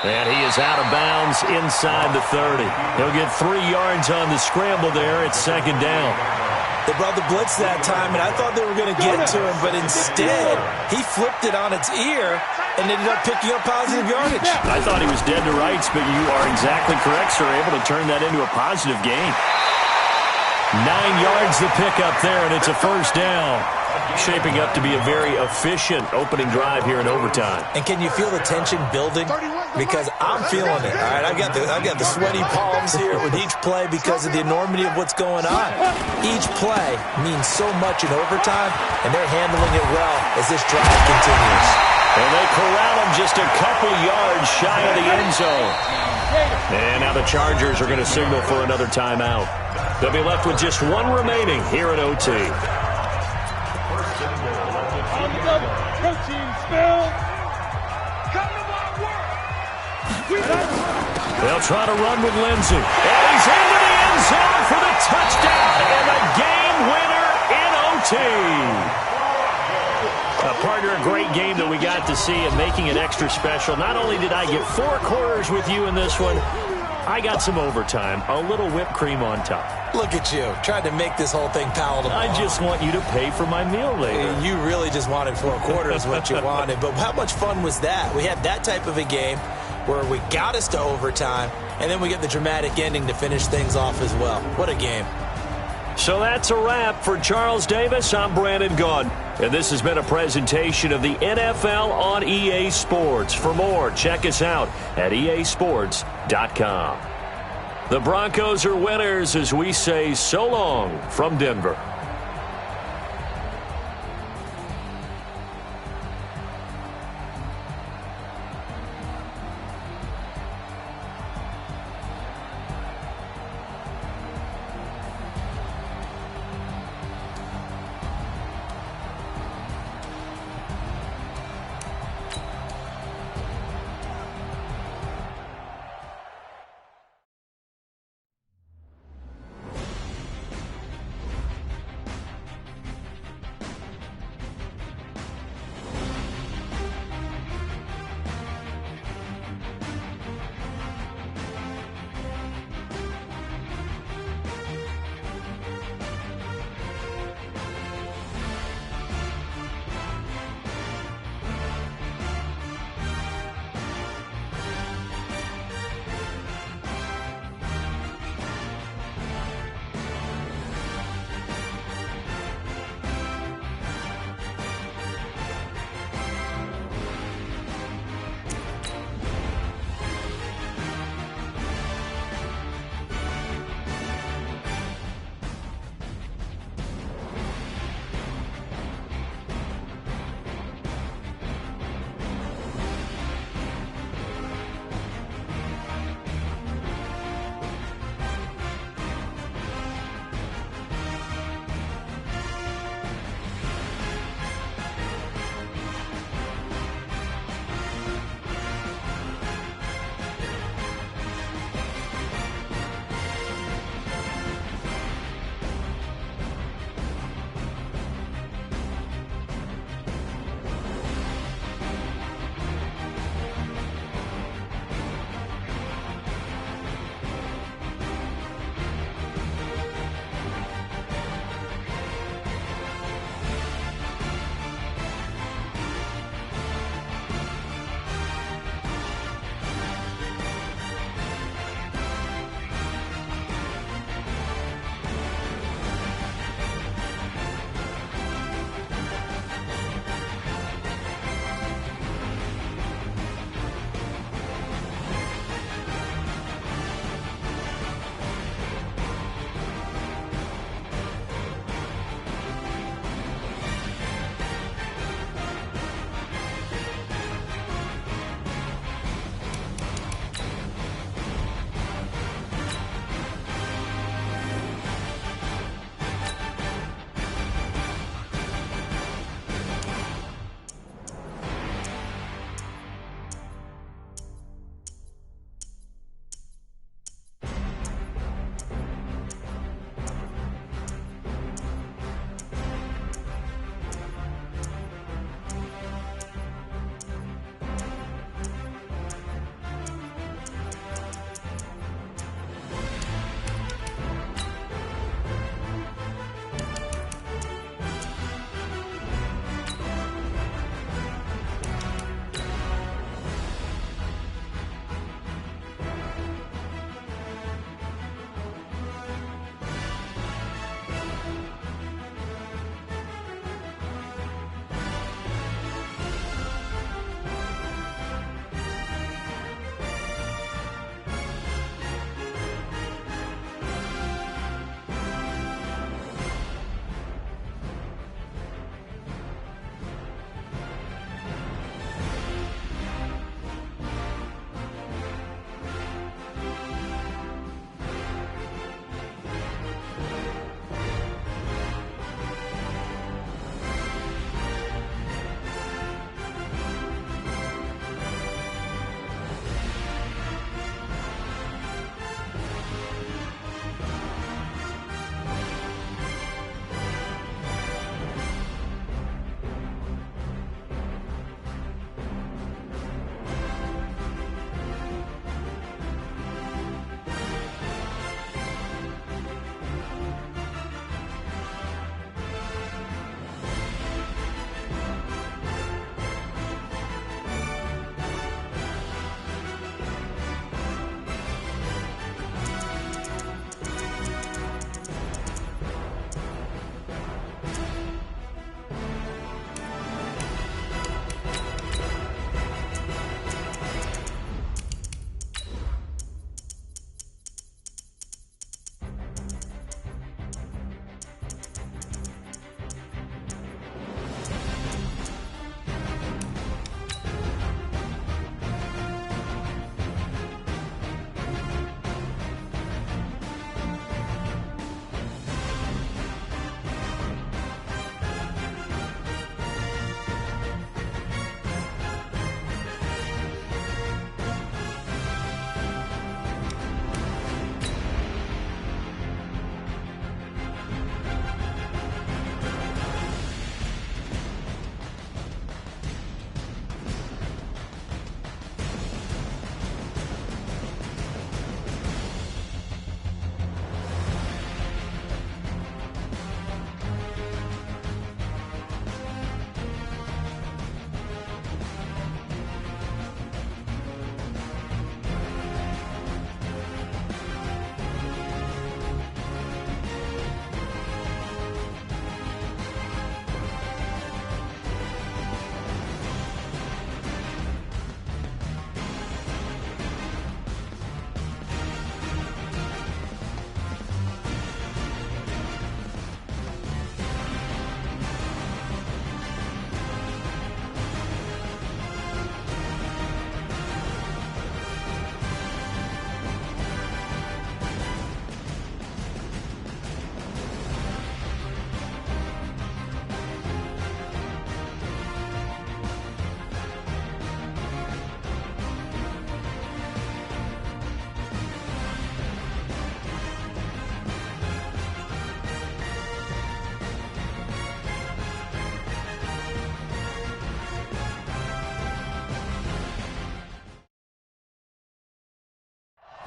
A: And he is out of bounds inside the 30. He'll get 3 yards on the scramble there. It's 2nd down.
D: They brought the blitz that time, and I thought they were going to get to him, but instead, he flipped it on its ear and ended up picking up positive yardage.
A: I thought he was dead to rights, but you are exactly correct, sir. Able to turn that into a positive gain. 9 yards the pickup there, and it's a first down. Shaping up to be a very efficient opening drive here in overtime.
D: And can you feel the tension building? Because I'm feeling it. All right, I've got the sweaty palms here with each play because of the enormity of what's going on. Each play means so much in overtime, and they're handling it well as this drive continues.
A: And they corral him just a couple yards shy of the end zone. And now the Chargers are going to signal for another timeout. They'll be left with just one remaining here at OT. They'll try to run with Lindsey. And he's into the end zone for the touchdown and a game winner in OT. Partner, a great game that we got to see and making it extra special. Not only did I get 4 quarters with you in this one, I got some overtime, a little whipped cream on top.
D: Look at you, trying to make this whole thing palatable.
A: I just want you to pay for my meal later.
D: You really just wanted 4 quarters what you wanted, but how much fun was that? We had that type of a game where we got us to overtime, and then we get the dramatic ending to finish things off as well. What a game.
A: So that's a wrap for Charles Davis. I'm Brandon Gunn, and this has been a presentation of the NFL on EA Sports. For more, check us out at easports.com. The Broncos are winners as we say so long from Denver.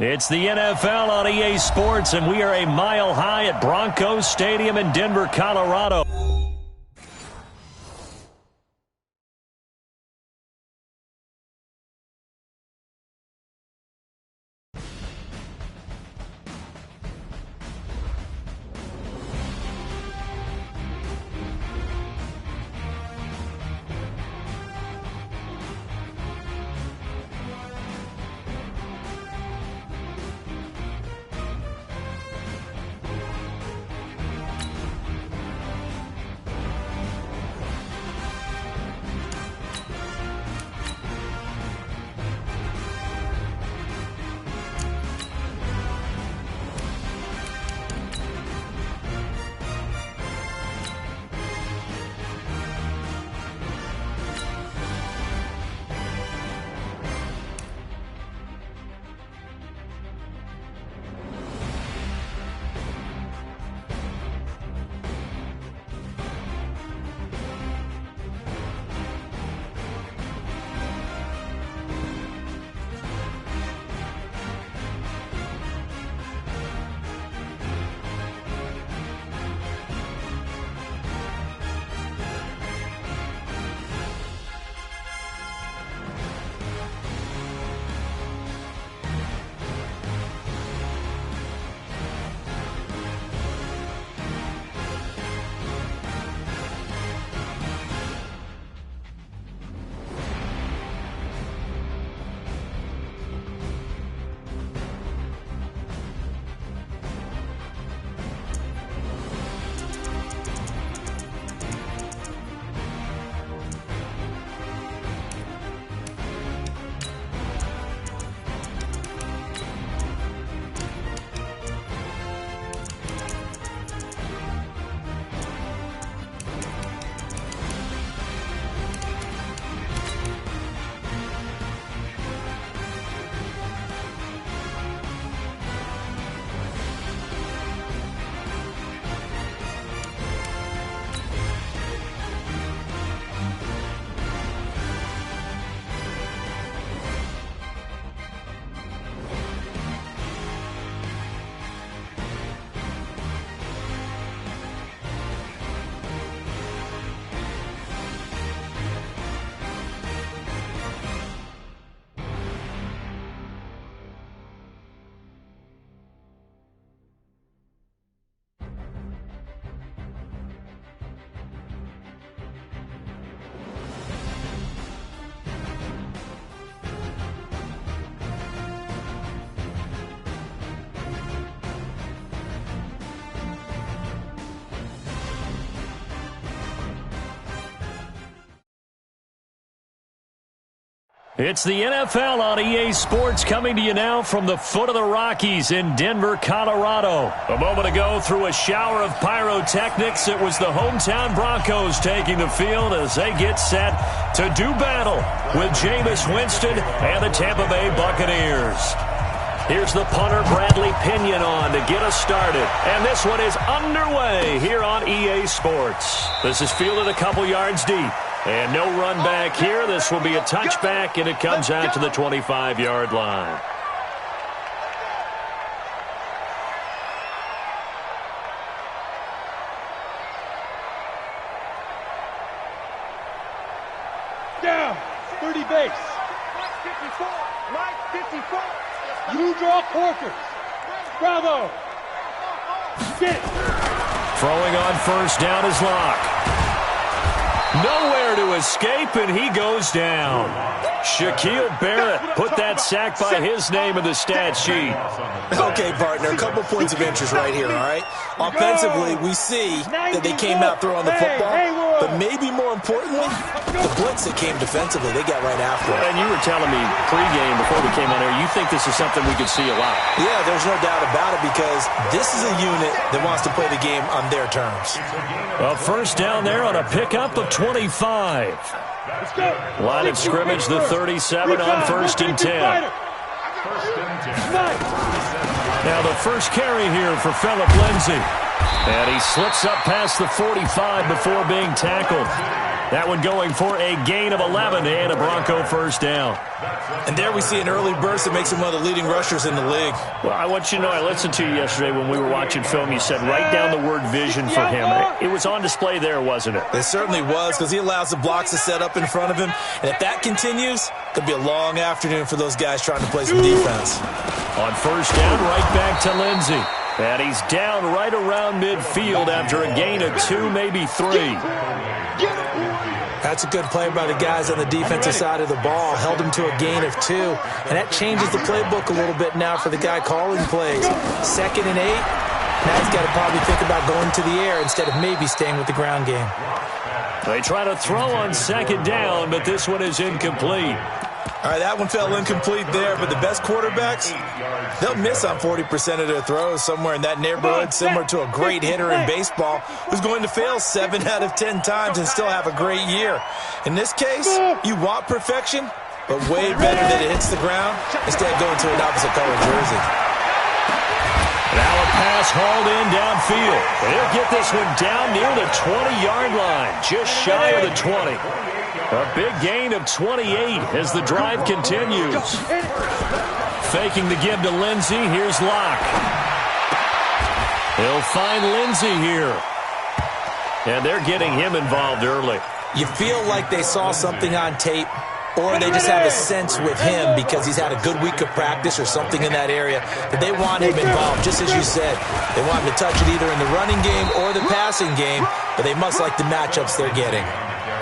A: It's the NFL on EA Sports, and we are a mile high at Broncos Stadium in Denver, Colorado. It's the NFL on EA Sports, coming to you now from the foot of the Rockies in Denver, Colorado. A moment ago, through a shower of pyrotechnics, it was the hometown Broncos taking the field as they get set to do battle with Jameis Winston and the Tampa Bay Buccaneers. Here's the punter, Bradley Pinion, on to get us started. And this one is underway here on EA Sports. This is fielded a couple yards deep. And no run back here. This will be a touchback, and it comes out to the 25-yard line.
C: Down, 30 base.
E: Mike 54.
C: You draw quarters. Bravo. Get.
A: Throwing on first down is Locke. Nowhere to escape, and he goes down. Shaquille Barrett put that sack by his name in the stat sheet.
D: Okay, partner, a couple points of interest right here, all right? Offensively, we see that they came out throwing the football, but maybe more importantly, the blitz that came defensively, they got right after it.
A: And you were telling me pregame before we came on here, you think this is something we could see a lot.
D: Yeah, there's no doubt about it, because this is a unit that wants to play the game on their terms.
A: Well, first down there on a pickup of 25. Line of scrimmage, the 37 on first and 10. Now the first carry here for Phillip Lindsay. And he slips up past the 45 before being tackled. That one going for a gain of 11 and a Bronco first down.
D: And there we see an early burst that makes him one of the leading rushers in the league.
F: Well, I want you to know, I listened to you yesterday when we were watching film. You said write down the word vision for him. It was on display there, wasn't it?
D: It certainly was, because he allows the blocks to set up in front of him. And if that continues, it could be a long afternoon for those guys trying to play some defense.
A: On first down, right back to Lindsey. And he's down right around midfield after a gain of 2, maybe 3.
D: That's a good play by the guys on the defensive side of the ball. Held him to a gain of 2. And that changes the playbook a little bit now for the guy calling plays. 2nd and 8. Now he's got to probably think about going to the air instead of maybe staying with the ground game.
A: They try to throw on 2nd down, but this one is incomplete.
D: All right, that one fell incomplete there, but the best quarterbacks, they'll miss on 40% of their throws, somewhere in that neighborhood, similar to a great hitter in baseball who's going to fail 7 out of 10 times and still have a great year. In this case, you want perfection, but way better that it hits the ground instead of going to an opposite color jersey.
A: Now a pass hauled in downfield. They'll get this one down near the 20-yard line, just shy of the 20. A big gain of 28 as the drive continues. Faking the give to Lindsey. Here's Locke. He'll find Lindsey here. And they're getting him involved early.
D: You feel like they saw something on tape, or they just have a sense with him because he's had a good week of practice or something in that area that they want him involved, just as you said. They want him to touch it either in the running game or the passing game, but they must like the matchups they're getting.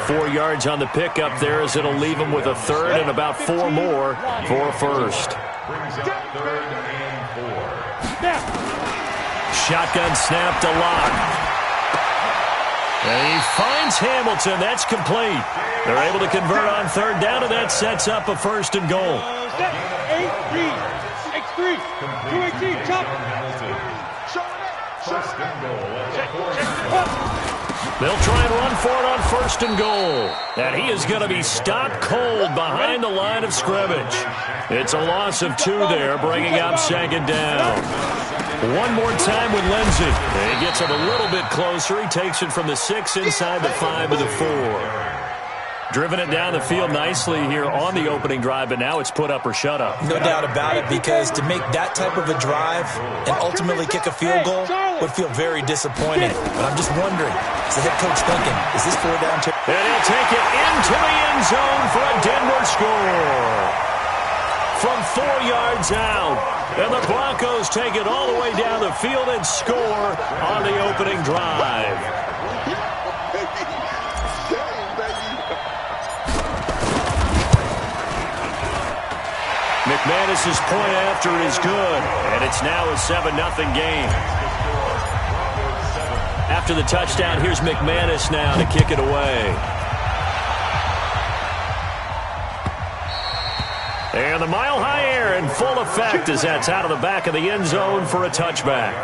A: 4 yards on the pickup there as it'll leave him with a 3rd and about 4 more for a first. Shotgun snap to Locke. And he finds Hamilton. That's complete. They're able to convert on 3rd down, and that sets up a 1st and goal.
C: X3, 218, chop.
A: They'll try and run for it on 1st and goal. And he is going to be stopped cold behind the line of scrimmage. It's a loss of 2 there, bringing up 2nd down. One more time with Lindsey. He gets it a little bit closer. He takes it from the 6 inside the 5 to the 4. Driven it down the field nicely here on the opening drive, but now it's put up or shut up.
D: No doubt about it, because to make that type of a drive and ultimately kick a field goal would feel very disappointing. But I'm just wondering, is the head coach thinking, is this 4 down?
A: And he'll take it into the end zone for a Denver score. From 4 yards out. And the Broncos take it all the way down the field and score on the opening drive. McManus's point after is good, and it's now a 7-0 game. After the touchdown, here's McManus now to kick it away. And the mile-high air in full effect as that's out of the back of the end zone for a touchback.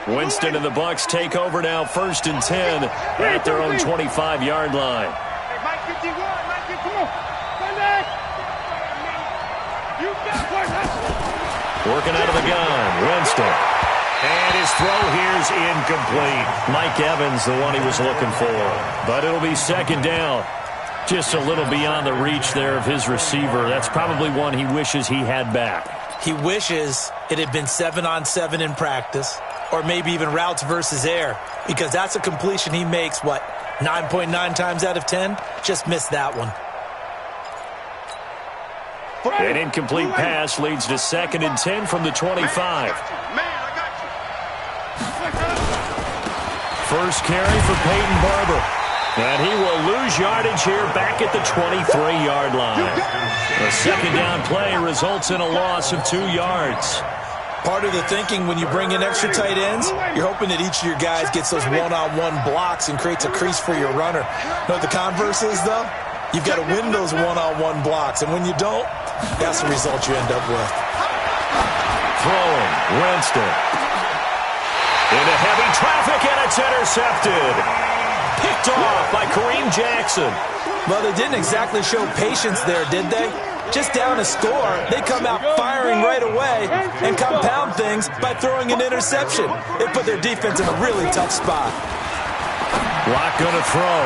A: Winston and the Bucs take over now, 1st and 10 at their own 25-yard line. Working out of the gun, Winston. And his throw here's incomplete. Mike Evans, the one he was looking for. But it'll be 2nd down. Just a little beyond the reach there of his receiver. That's probably one he wishes he had back.
D: He wishes it had been 7-on-7 in practice, or maybe even routes versus air, because that's a completion he makes, 9.9 times out of 10? Just missed that one.
A: An incomplete pass leads to 2nd and 10 from the 25. First carry for Peyton Barber. And he will lose yardage here back at the 23-yard line. The 2nd down play results in a loss of 2 yards.
D: Part of the thinking when you bring in extra tight ends, you're hoping that each of your guys gets those one-on-one blocks and creates a crease for your runner. You know what the converse is, though? You've got to win those one-on-one blocks, and when you don't, that's the result you end up with.
A: Throwing, Winston. Into heavy traffic, and it's intercepted. Picked off by Kareem Jackson.
D: Well, they didn't exactly show patience there, did they? Just down a score, they come out firing right away and compound things by throwing an interception. It put their defense in a really tough spot.
A: Lock going to throw.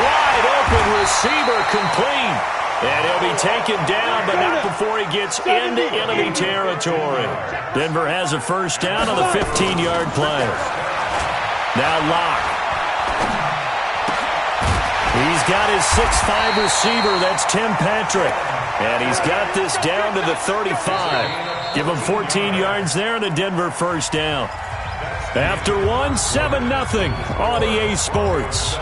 A: Wide open receiver complete. And he'll be taken down, but not before he gets into enemy territory. Denver has a first down on the 15-yard play. Now Lock. He's got his 6'5 receiver. That's Tim Patrick. And he's got this down to the 35. Give him 14 yards there and a Denver first down. After one, 7-0 on EA Sports.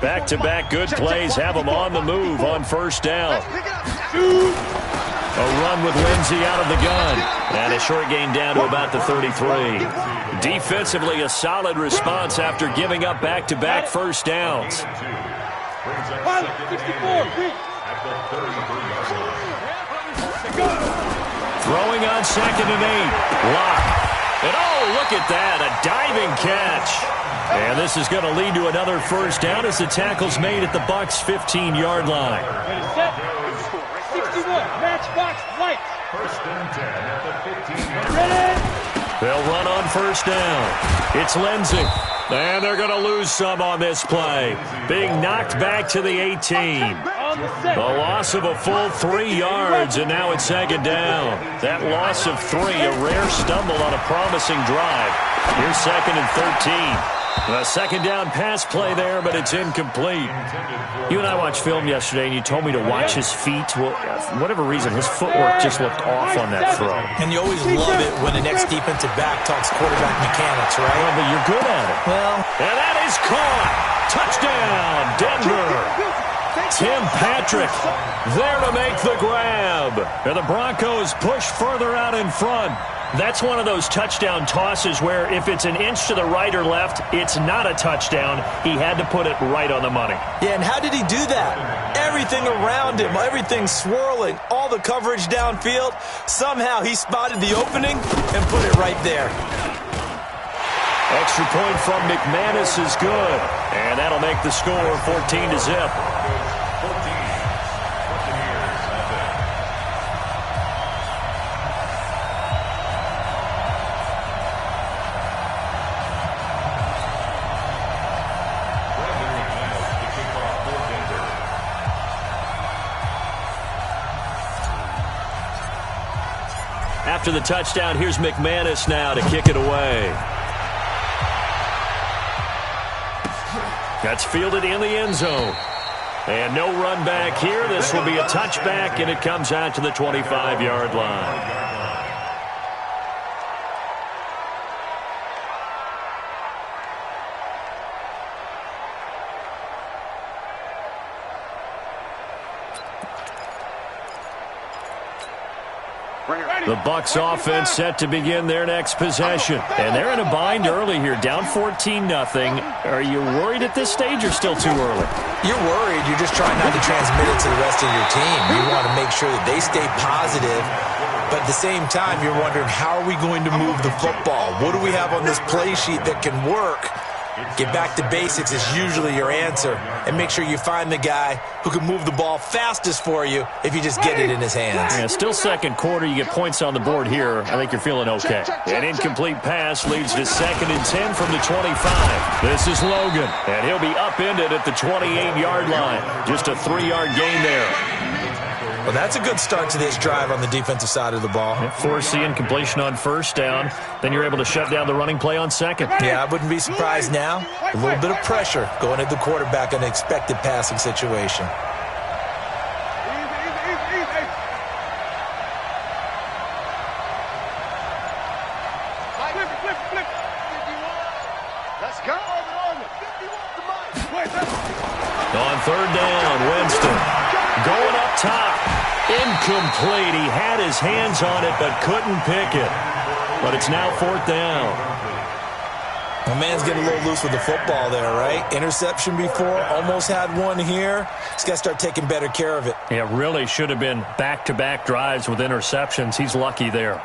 A: Back-to-back good plays have them on the move on first down. A run with Lindsey out of the gun. And a short gain down to about the 33. Defensively, a solid response after giving up back-to-back first downs. Throwing on 2nd and 8. Lock. And oh, look at that. A diving catch. And this is going to lead to another first down as the tackle's made at the Bucs' 15-yard line.
C: Ready, set. 61, matchbox lights.
B: First and 10 at the 15-yard line.
C: Ready.
A: They'll run on first down. It's Lindsey. And they're going to lose some on this play. Being knocked back to the 18. The loss of a full 3 yards, and now it's 2nd down. That loss of 3, a rare stumble on a promising drive. Here's 2nd and 13. A 2nd down pass play there, but it's incomplete. You and I watched film yesterday, and you told me to watch his feet. Well, for whatever reason, his footwork just looked off on that throw.
D: And you always love it when the next defensive back talks quarterback mechanics, right?
A: Well, but you're good at it.
D: Well,
A: and that is caught. Touchdown, Denver. Tim Patrick there to make the grab. And the Broncos push further out in front. That's one of those touchdown tosses where if it's an inch to the right or left, it's not a touchdown. He had to put it right on the money.
D: Yeah, and how did he do that? Everything around him, everything swirling, all the coverage downfield. Somehow he spotted the opening and put it right there.
A: Extra point from McManus is good. And that'll make the score 14-0. After the touchdown, here's McManus now to kick it away. That's fielded in the end zone. And no run back here. This will be a touchback, and it comes out to the 25-yard line. The Bucs offense set to begin their next possession. And they're in a bind early here, down 14-0. Are you worried at this stage or still too early?
D: You're worried. You're just trying not to transmit it to the rest of your team. You want to make sure that they stay positive. But at the same time, you're wondering, how are we going to move the football? What do we have on this play sheet that can work? Get back to basics is usually your answer. And make sure you find the guy who can move the ball fastest for you if you just get it in his hands.
A: Yeah, still second quarter. You get points on the board here. I think you're feeling okay. An incomplete pass leads to 2nd and 10 from the 25. This is Logan, and he'll be upended at the 28-yard line. Just a 3-yard gain there.
D: Well, that's a good start to this drive on the defensive side of the ball.
A: Force the incompletion on first down. Then you're able to shut down the running play on second.
D: Yeah, I wouldn't be surprised now. A little bit of pressure going at the quarterback in an expected passing situation.
E: Let's go.
A: On third down, Winston going up top. Incomplete. He had his hands on it but couldn't pick it. But it's now 4th down.
D: My man's getting a little loose with the football there, right? Interception before, almost had one here. He's got to start taking better care of it.
A: It really should have been back-to-back drives with interceptions. He's lucky there.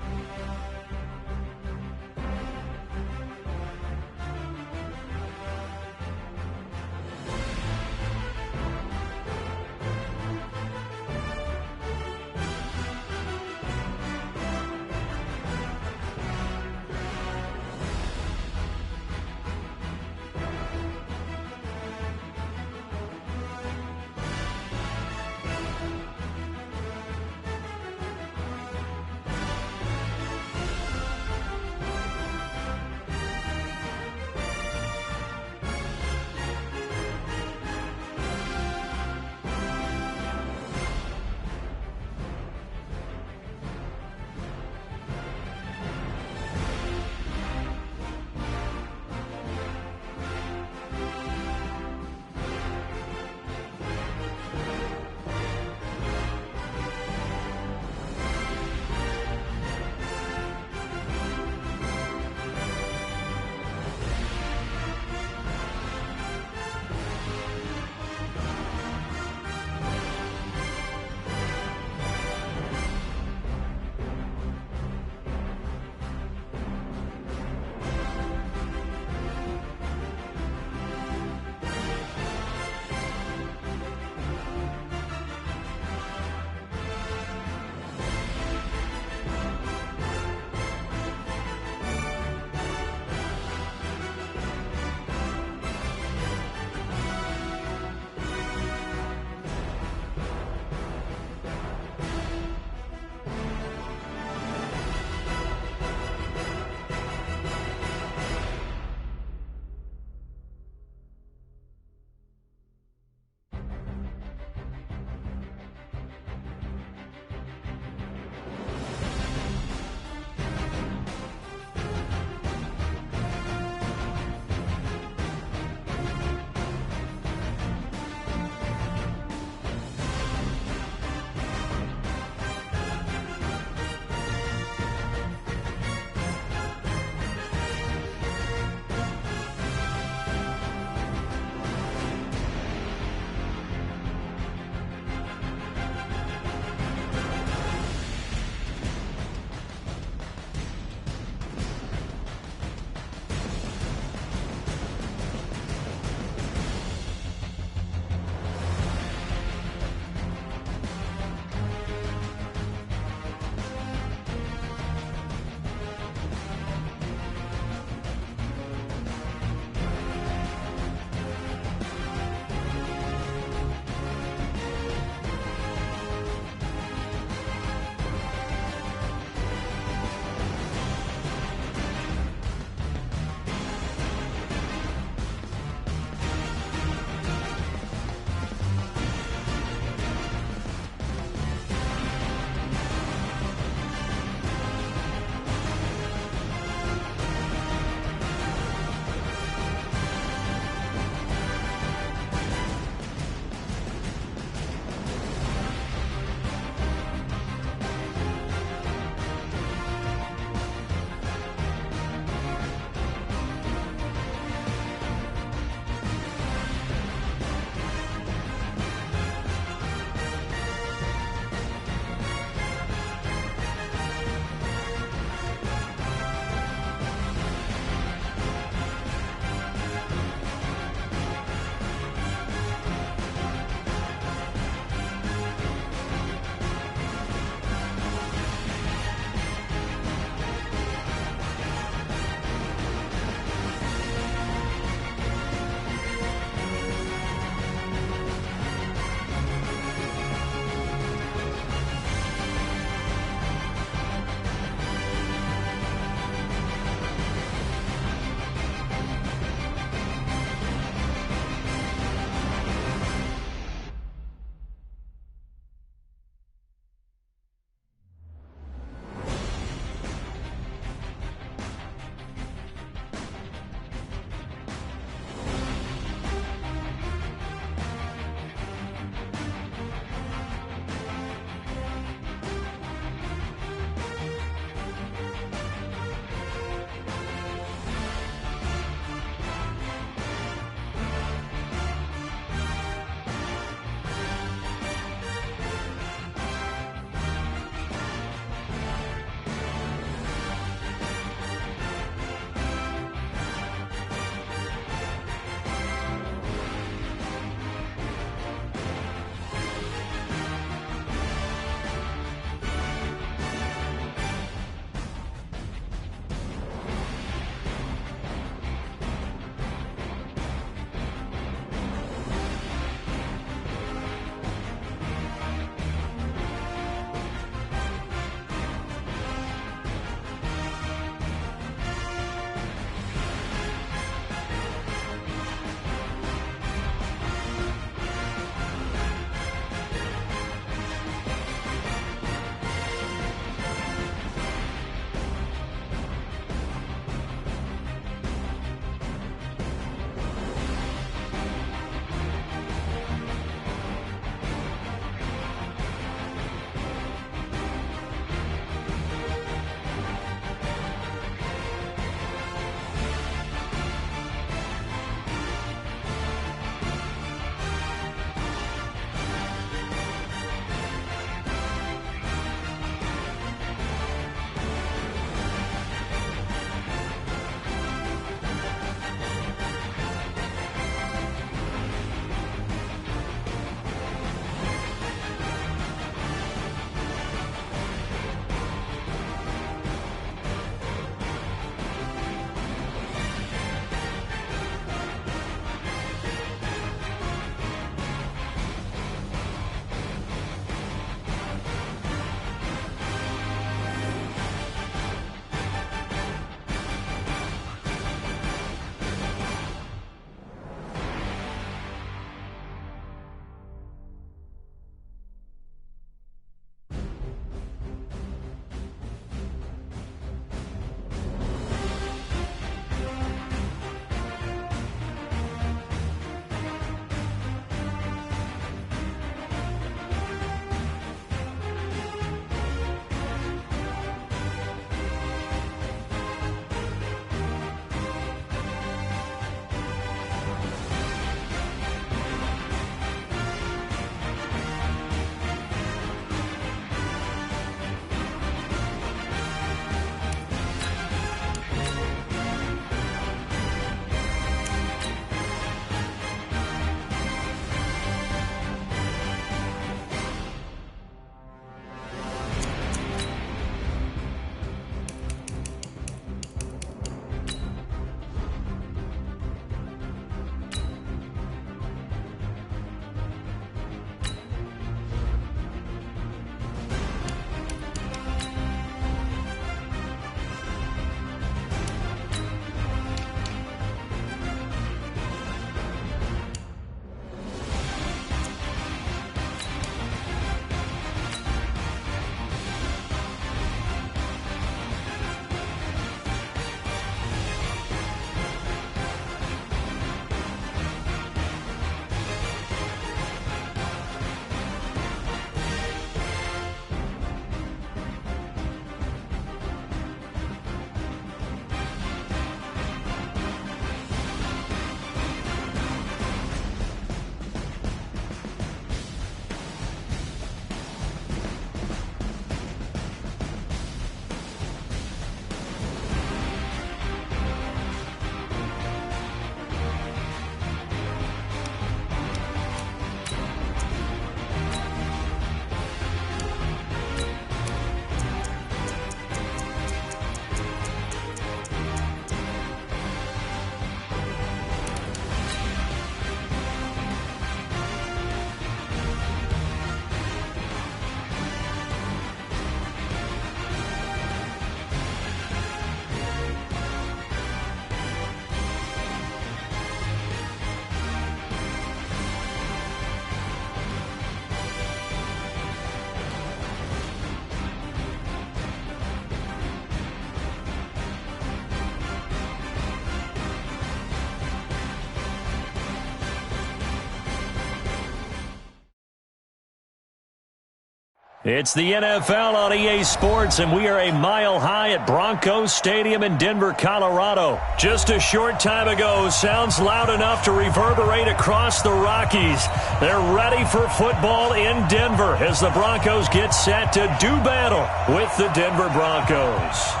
A: It's the NFL on EA Sports, and we are a mile high at Broncos Stadium in Denver, Colorado. Just a short time ago, sounds loud enough to reverberate across the Rockies. They're ready for football in Denver as the Broncos get set to do battle with the Denver Broncos.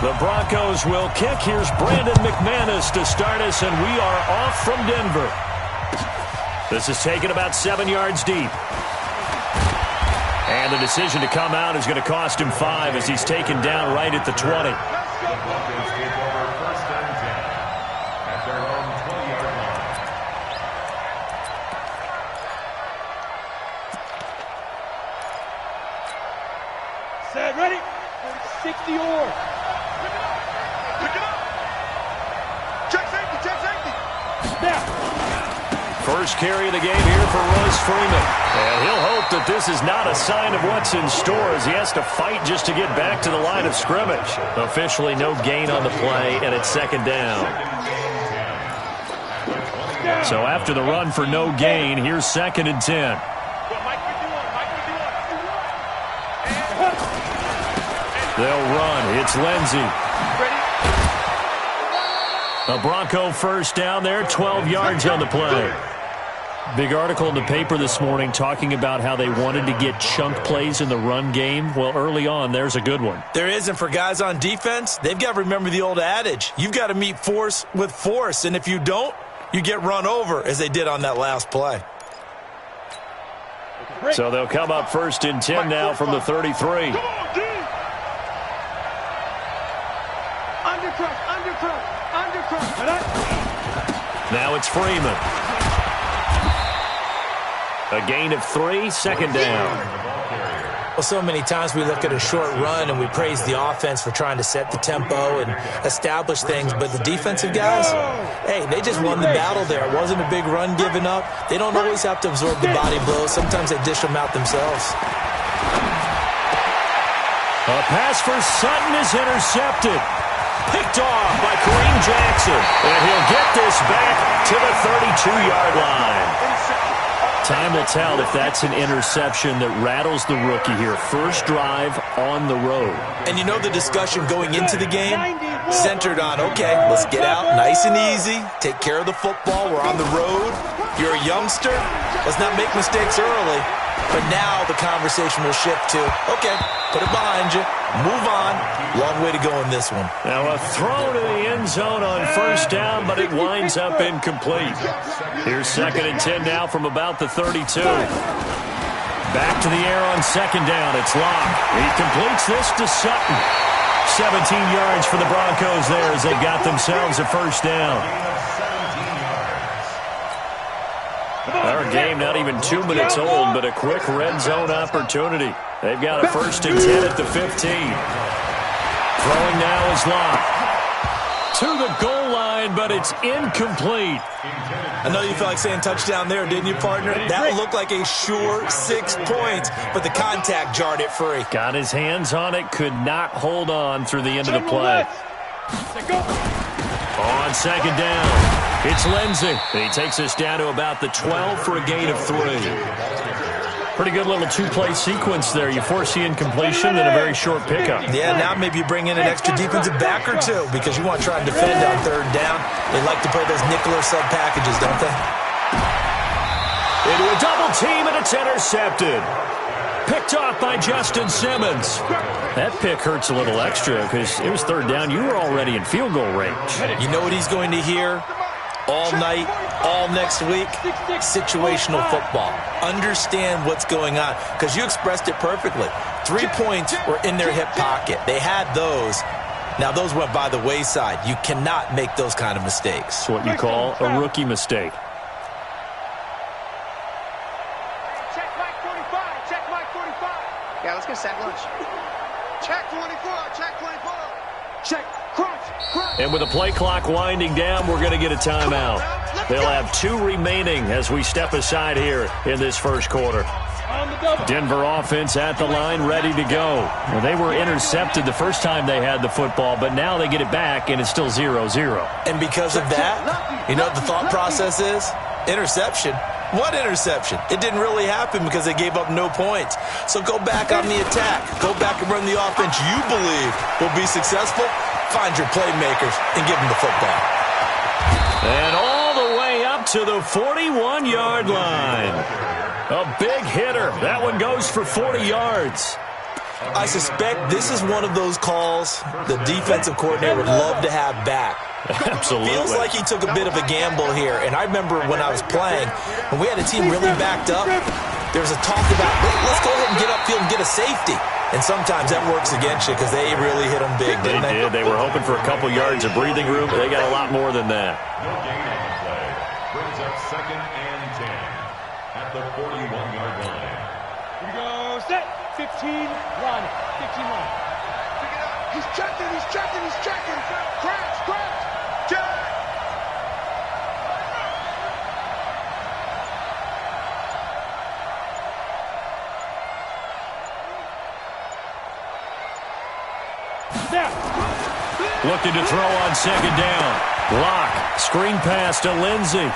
A: The Broncos will kick. Here's Brandon McManus to start us, and we are off from Denver. This is taken about 7 yards deep. And the decision to come out is going to cost him 5 as he's taken down right at the 20.
B: The Broncos take over 1st and 10 at their own 20-yard line.
C: Set, ready? 60 or.
A: First carry of the game here for Royce Freeman. And he'll hope that this is not a sign of what's in store as he has to fight just to get back to the line of scrimmage. Officially no gain on the play, and it's 2nd down. So after the run for no gain, here's 2nd and 10. They'll run. It's Lindsey. A Bronco first down there, 12 yards on the play. Big article in the paper this morning talking about how they wanted to get chunk plays in the run game. Well, early on, there's a good one.
D: There is, and for guys on defense, they've got to remember the old adage. You've got to meet force with force, and if you don't, you get run over, as they did on that last play.
A: So they'll come up 1st and 10 now from the 33. Now it's Freeman. A gain of 3, 2nd down.
D: Well, so many times we look at a short run and we praise the offense for trying to set the tempo and establish things, but the defensive guys, hey, they just won the battle there. It wasn't a big run given up. They don't always have to absorb the body blows. Sometimes they dish them out themselves.
A: A pass for Sutton is intercepted. Picked off by Kareem Jackson. And he'll get this back to the 32-yard line. Time will tell if that's an interception that rattles the rookie here. First drive on the road.
D: And you know the discussion going into the game centered on, okay, let's get out nice and easy, take care of the football, we're on the road. You're a youngster, let's not make mistakes early. But now the conversation will shift to, okay, put it behind you, move on. Long way to go in this one.
A: Now a throw to the end zone on first down, but it winds up incomplete. Here's 2nd and 10 now from about the 32. Back to the air on 2nd down. It's Locke. He completes this to Sutton. 17 yards for the Broncos there as they got themselves a first down. Our game not even 2 minutes old, but a quick red zone opportunity. They've got a 1st and 10 at the 15. Throwing now is Locke. To the goal line, but it's incomplete.
D: I know you felt like saying touchdown there, didn't you, partner? That looked like a sure 6 points, but the contact jarred it free.
A: Got his hands on it, could not hold on through the end of the play. On 2nd down. It's Lindsey. He takes us down to about the 12 for a gain of 3. Pretty good little 2-play sequence there. You force the incompletion and a very short pickup.
D: Yeah, now maybe you bring in an extra defensive back or two because you want to try and defend on 3rd down. They like to play those nickel or sub packages, don't they?
A: Into a double team, and it's intercepted. Picked off by Justin Simmons. That pick hurts a little extra because it was 3rd down. You were already in field goal range.
D: You know what he's going to hear all night, all next week? Situational football. Understand what's going on because you expressed it perfectly. 3 points were in their hip pocket. They had those. Now, those went by the wayside. You cannot make those kind of mistakes.
A: It's what you call a rookie mistake.
E: Yeah, let's get sack lunch. Check 24, check 24. Check, crunch.
A: And with the play clock winding down, we're going to get a timeout. They'll have 2 remaining as we step aside here in this first quarter.
C: On the double.
A: Denver offense at the line, ready to go. Well, they were intercepted the first time they had the football, but now they get it back, and it's still 0-0.
D: And because of that, you know what the thought process is? Interception. What interception? It didn't really happen because they gave up no points. So go back on the attack. Go back and run the offense you believe will be successful. Find your playmakers and give them the football.
A: And all the way up to the 41-yard line. A big hitter. That one goes for 40 yards.
D: I suspect this is one of those calls the defensive coordinator would love to have back.
A: Absolutely.
D: Feels like he took a bit of a gamble here. And I remember when I was playing, when we had a team really backed up, there was a talk about, let's go ahead and get upfield and get a safety. And sometimes that works against you because they really hit them big, didn't they?
A: They did. They were hoping for a couple yards of breathing room, but they got a lot more than that.
B: No gain on the play. Brings up 2nd and 10 at the 41-yard line.
C: Here we go. Set. 15 line. 15 line.
E: He's checking, he's checking, he's checking. Crash, crash. Check.
A: Looking to throw on 2nd down. Lock. Screen pass to Lindsey.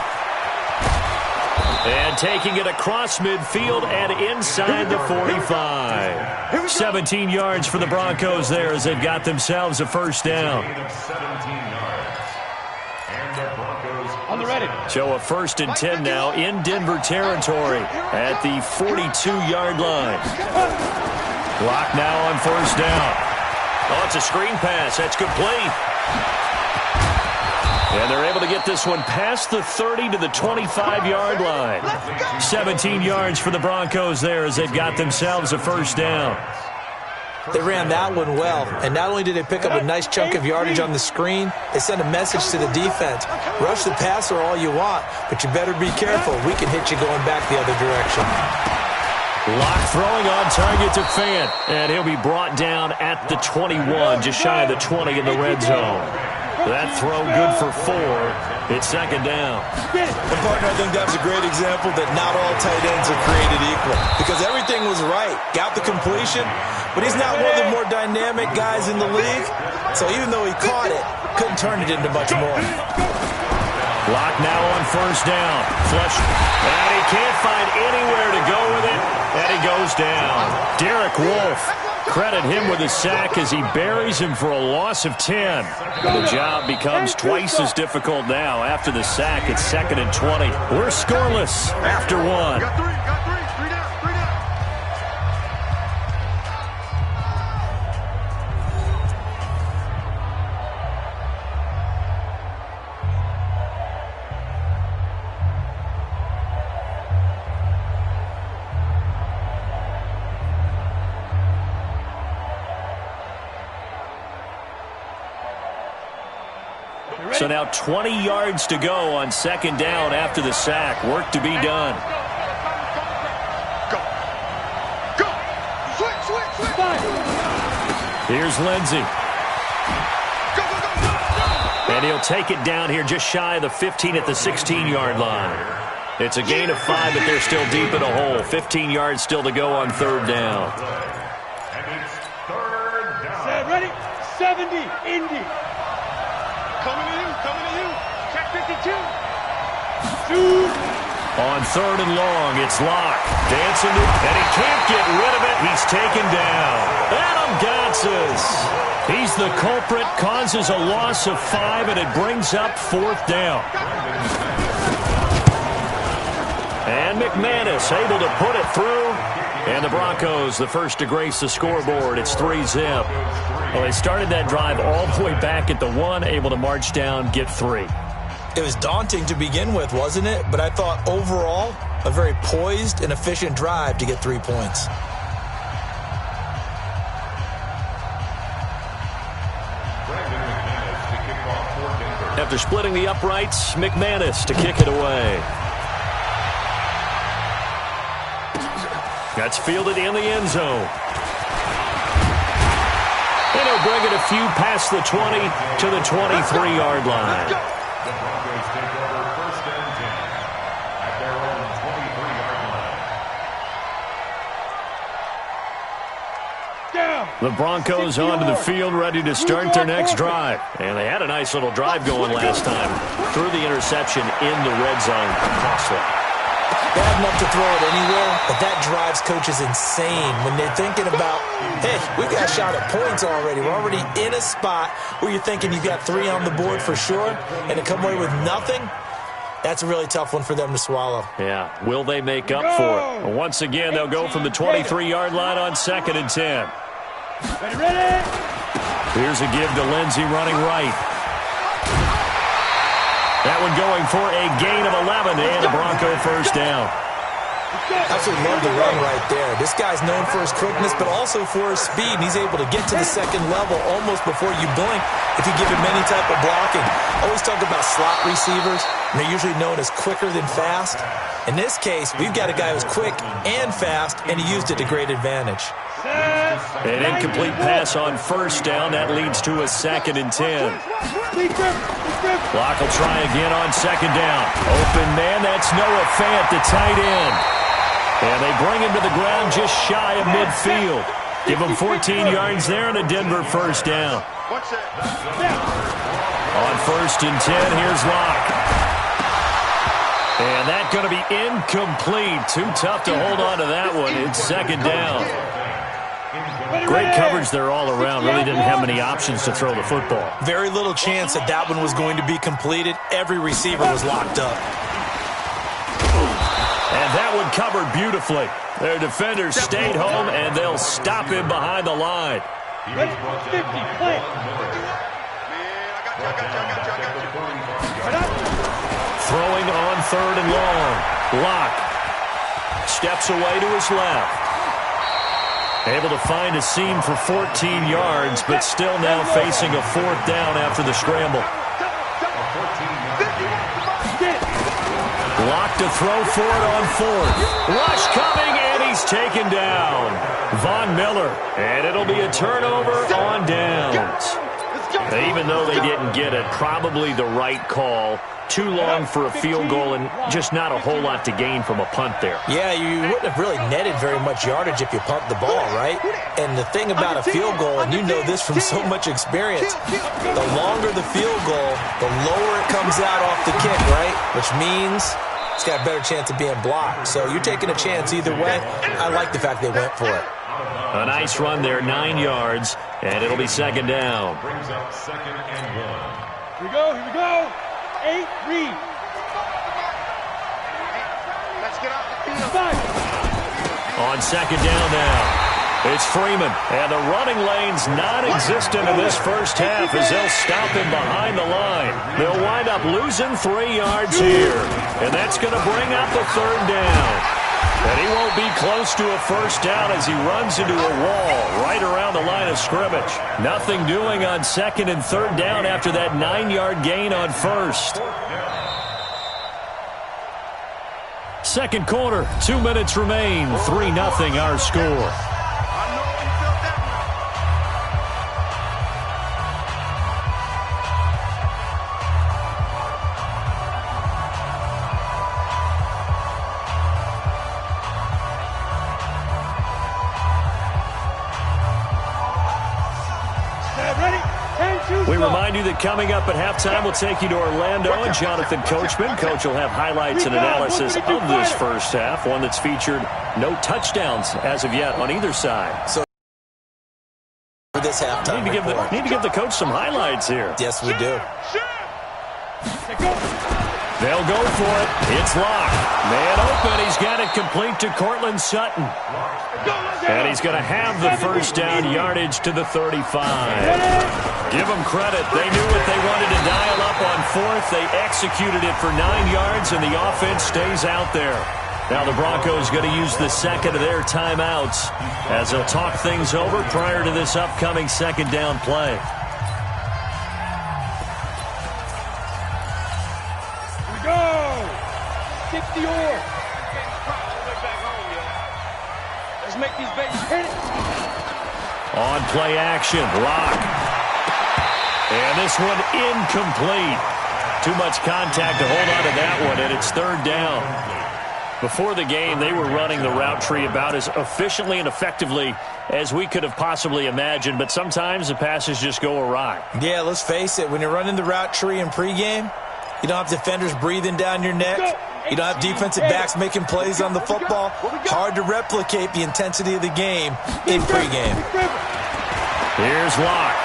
A: And taking it across midfield and inside the 45. 17 yards for the Broncos there as they've got themselves a first down.
C: On the ready.
A: So a 1st and 10 now in Denver territory at the 42-yard line. Lock now on 1st down. Oh, it's a screen pass. That's complete. And they're able to get this one past the 30 to the 25-yard line. 17 yards for the Broncos there as they've got themselves a first down.
D: They ran that one well, and not only did they pick up a nice chunk of yardage on the screen, they sent a message to the defense. Rush the passer all you want, but you better be careful. We can hit you going back the other direction.
A: Lock throwing on target to Fant, and he'll be brought down at the 21, just shy of the 20 in the red zone. That throw good for 4. It's 2nd down.
D: And, partner, I think that was a great example that not all tight ends are created equal because everything was right. Got the completion, but he's not one of the more dynamic guys in the league. So even though he caught it, couldn't turn it into much more.
A: Lock now on 1st down. Flush. And he can't find anywhere to go with it. And he goes down. Derek Wolfe. Credit him with a sack as he buries him for a loss of 10. The job becomes twice as difficult now. After the sack, it's 2nd and 20. We're scoreless after 1.
E: Got three, three down, three down.
A: So now 20 yards to go on 2nd down after the sack. Work to be done.
E: Go. Go. Switch, switch, switch.
A: Here's Lindsey.
E: Go, go, go, go.
A: And he'll take it down here just shy of the 15 at the 16-yard line. It's a gain of 5, but they're still deep in a hole. 15 yards still to go on 3rd down.
B: And it's 3rd down.
C: Set, ready. 70, Indy.
E: Coming to you, check 52.
C: Shoot.
A: On 3rd and long, it's Lock. Dancing to, and he can't get rid of it. He's taken down. Adam Gotsis. He's the culprit, causes a loss of 5, and it brings up 4th down. And McManus able to put it through. And the Broncos, the first to grace the scoreboard. It's 3-zip. Well, they started that drive all the way back at the 1, able to march down, get 3.
D: It was daunting to begin with, wasn't it? But I thought overall, a very poised and efficient drive to get 3 points.
A: After splitting the uprights, McManus to kick it away. That's fielded in the end zone. And he'll bring it a few past the 20 to the 23-yard line.
B: The Broncos take over 1st and 10 at their own 23-yard line.
A: The Broncos onto the field, ready to start their next drive. And they had a nice little drive going last time. Threw the interception in the red zone. Costly.
D: Bad enough to throw it anywhere, but that drives coaches insane when they're thinking about, hey, we've got a shot at points already. We're already in a spot where you're thinking you've got 3 on the board for sure, and to come away with nothing, that's a really tough one for them to swallow.
A: Yeah, will they make up for it? Well, once again, they'll go from the 23-yard line on 2nd and 10.
C: Ready?
A: Here's a give to Lindsey running right. That one going for a gain of 11 and a Bronco first down.
D: Absolutely love the run right there. This guy's known for his quickness, but also for his speed, and he's able to get to the second level almost before you blink if you give him any type of blocking. Always talk about slot receivers, and they're usually known as quicker than fast. In this case, we've got a guy who's quick and fast, and he used it to great advantage.
A: An incomplete pass on first down. That leads to a 2nd and 10. Block will try again on 2nd down. Open man, that's Noah Fant, the tight end. And they bring him to the ground just shy of midfield. Give him 14 yards there and a Denver first down. On 1st and 10, here's Locke. And that's going to be incomplete. Too tough to hold on to that one. It's 2nd down. Great coverage there all around. Really didn't have many options to throw the football.
D: Very little chance that that one was going to be completed. Every receiver was locked up.
A: And that one covered beautifully. Their defenders stayed home, and they'll stop him behind the line.
C: 50, play.
A: Throwing on 3rd and long. Locke steps away to his left. Able to find a seam for 14 yards, but still now facing a 4th down after the scramble. Locke to throw for it on 4th. Rush coming, and he's taken down. Von Miller, and it'll be a turnover on downs. Even though they didn't get it, probably the right call. Too long for a field goal and just not a whole lot to gain from a punt there.
D: Yeah, you wouldn't have really netted very much yardage if you punt the ball, right? And the thing about a field goal, and you know this from so much experience, the longer the field goal, the lower it comes out off the kick, right? Which means it's got a better chance of being blocked. So you're taking a chance either way. I like the fact they went for it.
A: A nice run there, 9 yards, and it'll be 2nd down.
B: Brings up 2nd and 1.
C: Here we go, here we go. 8, read.
E: Let's get off the field.
C: 5.
A: On 2nd down now, it's Freeman. And the running lane's non-existent in this first half as they'll stop him behind the line. They'll wind up losing 3 yards here. And that's going to bring up the 3rd down. And he won't be close to a first down as he runs into a wall right around the line of scrimmage. Nothing doing on 2nd and 3rd down after that 9-yard gain on 1st. 2nd quarter, 2 minutes remain. 3-0 our score. We remind you that coming up at halftime, we'll take you to Orlando and Jonathan Coachman. Coach will have highlights and analysis of this first half, one that's featured no touchdowns as of yet on either side.
D: So for this halftime,
A: need to give the coach some highlights here.
D: Yes, we do.
A: They'll go for it. It's Locke. Man open. He's got it complete to Cortland Sutton. And he's going to have the first down, yardage to the 35. Give them credit. They knew what they wanted to dial up on 4th. They executed it for 9 yards, and the offense stays out there. Now the Broncos going to use the 2nd of their timeouts as they'll talk things over prior to this upcoming 2nd down play.
C: Here we go. 60 or. Let's make these babies hit it.
A: On play action, Locke. And this one incomplete. Too much contact to hold on to that one, and it's 3rd down. Before the game, they were running the route tree about as efficiently and effectively as we could have possibly imagined, but sometimes the passes just go awry.
D: Yeah, let's face it. When you're running the route tree in pregame, you don't have defenders breathing down your neck. You don't have defensive backs making plays on the football. Hard to replicate the intensity of the game in pregame.
A: Here's Locke.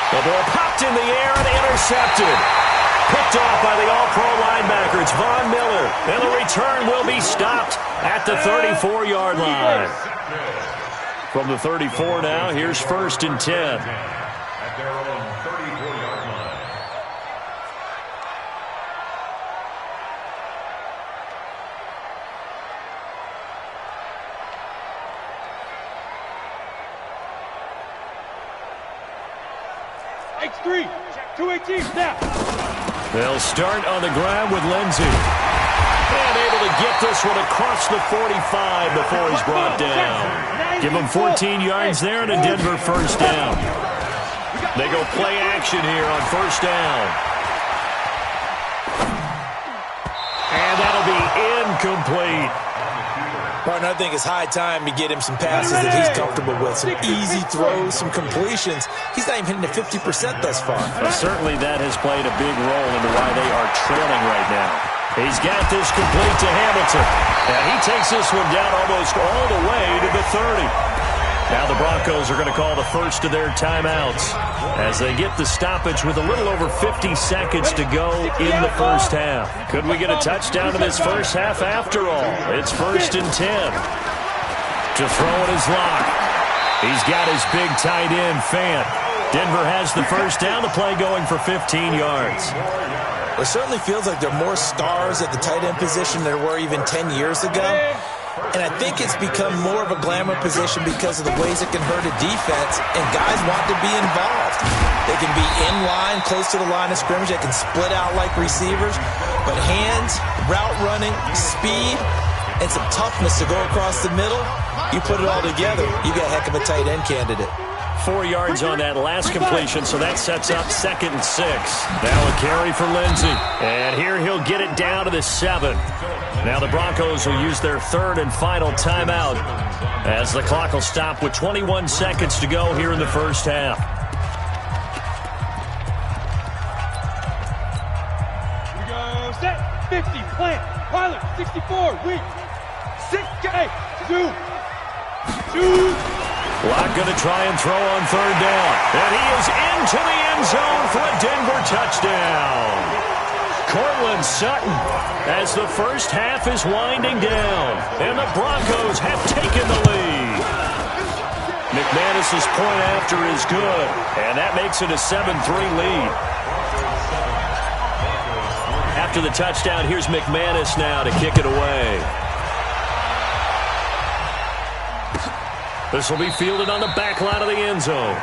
A: The ball popped in the air and intercepted. Picked off by the all-pro linebacker. It's Von Miller. And the return will be stopped at the 34-yard line. From the 34 now, here's 1st and 10.
B: At their own 34-yard line.
C: X3, 218, snap.
A: They'll start on the ground with Lindsey. And able to get this one across the 45 before he's brought down. Give him 14 yards there and a Denver 1st down. They go play action here on 1st down. And that'll be incomplete.
D: Partner, I think it's high time to get him some passes that he's comfortable with. Some easy throws, some completions. He's not even hitting at 50% thus far.
A: Well, certainly that has played a big role into why they are trailing right now. He's got this complete to Hamilton. And he takes this one down almost all the way to the 30. Now the Broncos are going to call the first of their timeouts as they get the stoppage with a little over 50 seconds to go in the 1st half. Could we get a touchdown in this 1st half after all? It's 1st and 10. To throw it is Locke. He's got his big tight end, Fant. Denver has the 1st down, the play going for 15 yards.
D: It certainly feels like there are more stars at the tight end position than there were even 10 years ago. And I think it's become more of a glamour position because of the ways it can hurt a defense, and guys want to be involved. They can be in line, close to the line of scrimmage. They can split out like receivers. But hands, route running, speed, and some toughness to go across the middle, you put it all together, you got a heck of a tight end candidate.
A: 4 yards on that last completion, so that sets up 2nd and 6. Now a carry for Lindsey. And here he'll get it down to the 7. Now the Broncos will use their 3rd and final timeout as the clock will stop with 21 seconds to go here in the 1st half.
C: We go set, 50, plant, pilot, 64, weak, 6, 2.
A: Locke going to try and throw on 3rd down. And he is into the end zone for a Denver touchdown. Cortland Sutton as the 1st half is winding down. And the Broncos have taken the lead. McManus's point after is good. And that makes it a 7-3 lead. After the touchdown, here's McManus now to kick it away. This will be fielded on the back line of the end zone.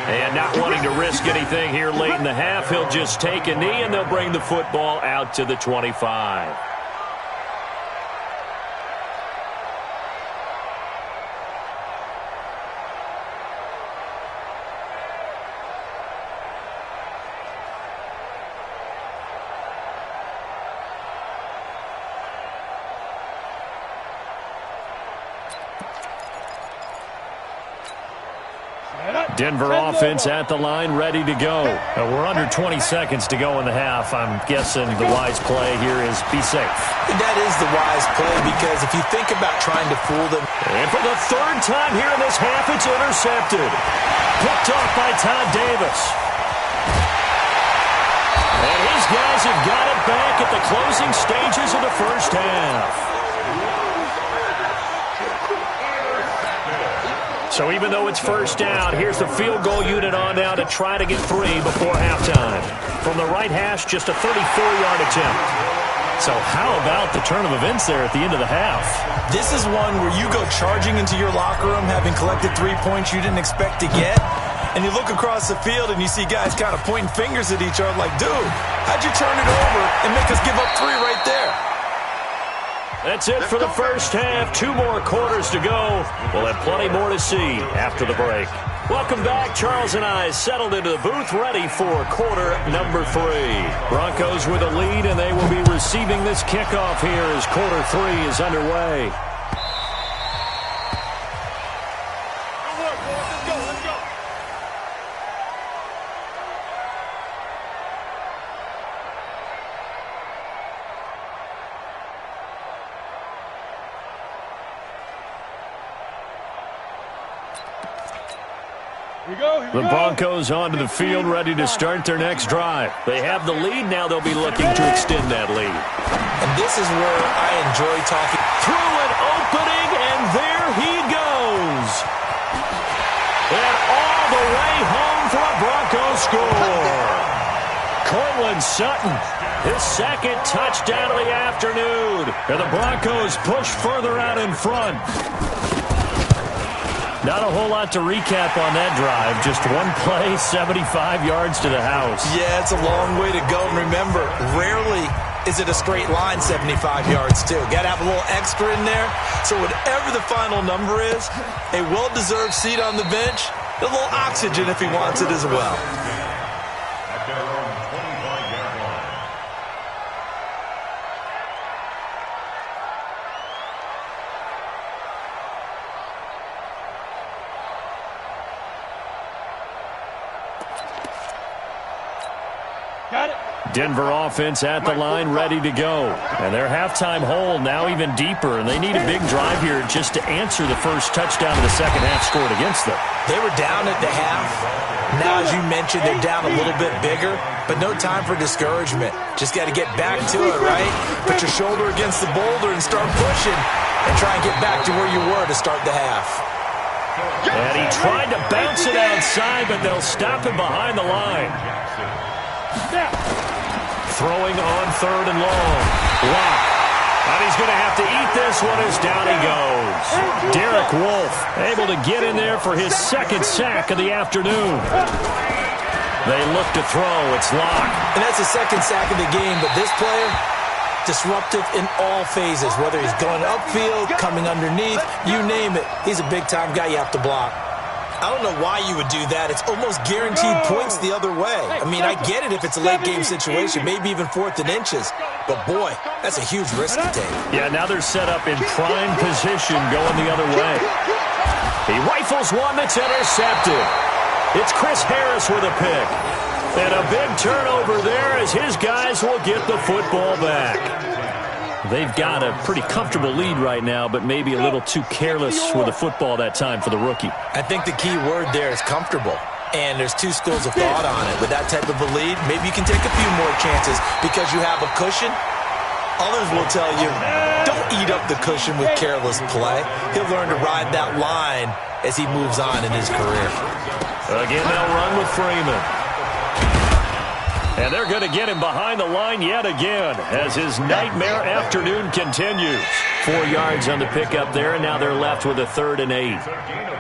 A: And not wanting to risk anything here late in the half, he'll just take a knee, and they'll bring the football out to the 25. Denver offense at the line, ready to go. We're under 20 seconds to go in the half. I'm guessing the wise play here is be safe.
D: That is the wise play, because if you think about trying to fool them.
A: And for the 3rd time here in this half, it's intercepted. Picked off by Todd Davis. And his guys have got it back at the closing stages of the 1st half. So even though it's 1st down, here's the field goal unit on now to try to get 3 before halftime. From the right hash, just a 34-yard attempt. So how about the turn of events there at the end of the half?
D: This is one where you go charging into your locker room having collected 3 points you didn't expect to get, and you look across the field and you see guys kind of pointing fingers at each other like, dude, how'd you turn it over and make us give up 3 right there?
A: That's it for the 1st half. 2 more quarters to go. We'll have plenty more to see after the break. Welcome back. Charles and I settled into the booth, ready for quarter number 3. Broncos with a lead, and they will be receiving this kickoff here as quarter 3 is underway. The Broncos onto the field, ready to start their next drive. They have the lead. Now they'll be looking to extend that lead.
D: And this is where I enjoy talking.
A: Through an opening, and there he goes. And all the way home for a Broncos score. Cortland Sutton, his second touchdown of the afternoon. And the Broncos push further out in front. Not a whole lot to recap on that drive. Just one play, 75 yards to the house.
D: Yeah, it's a long way to go. And remember, rarely is it a straight line 75 yards, too. Got to have a little extra in there. So whatever the final number is, a well-deserved seat on the bench, a little oxygen if he wants it as well.
B: At their own 25-yard line.
C: Got it.
A: Denver offense at the line, ready to go. And their halftime hole now even deeper, and they need a big drive here just to answer the first touchdown of the second half scored against them.
D: They were down at the half. Now, as you mentioned, they're down a little bit bigger, but no time for discouragement. Just got to get back to it, right? Put your shoulder against the boulder and start pushing and try and get back to where you were to start the half.
A: And he tried to bounce it outside, but they'll stop him behind the line. Throwing on third and long. Lock. And he's going to have to eat this one as down he goes. Derek Wolfe able to get in there for his second sack of the afternoon. They look to throw. It's Lock.
D: And that's the second sack of the game, but this player, disruptive in all phases, whether he's going upfield, coming underneath, you name it. He's a big-time guy you have to block. I don't know why you would do that. It's almost guaranteed points the other way. I mean, I get it if it's a late-game situation, maybe even 4th and inches. But, boy, that's a huge risk to take.
A: Yeah, now they're set up in prime position going the other way. He rifles one that's intercepted. It's Chris Harris with a pick. And a big turnover there as his guys will get the football back. They've got a pretty comfortable lead right now, but maybe a little too careless with the football that time for the rookie.
D: I think the key word there is comfortable. And there's two schools of thought on it. With that type of a lead, maybe you can take a few more chances because you have a cushion. Others will tell you, don't eat up the cushion with careless play. He'll learn to ride that line as he moves on in his career.
A: Again, they'll run with Freeman. And they're going to get him behind the line yet again as his nightmare afternoon continues. 4 yards on the pickup there, and now they're left with a 3rd and 8.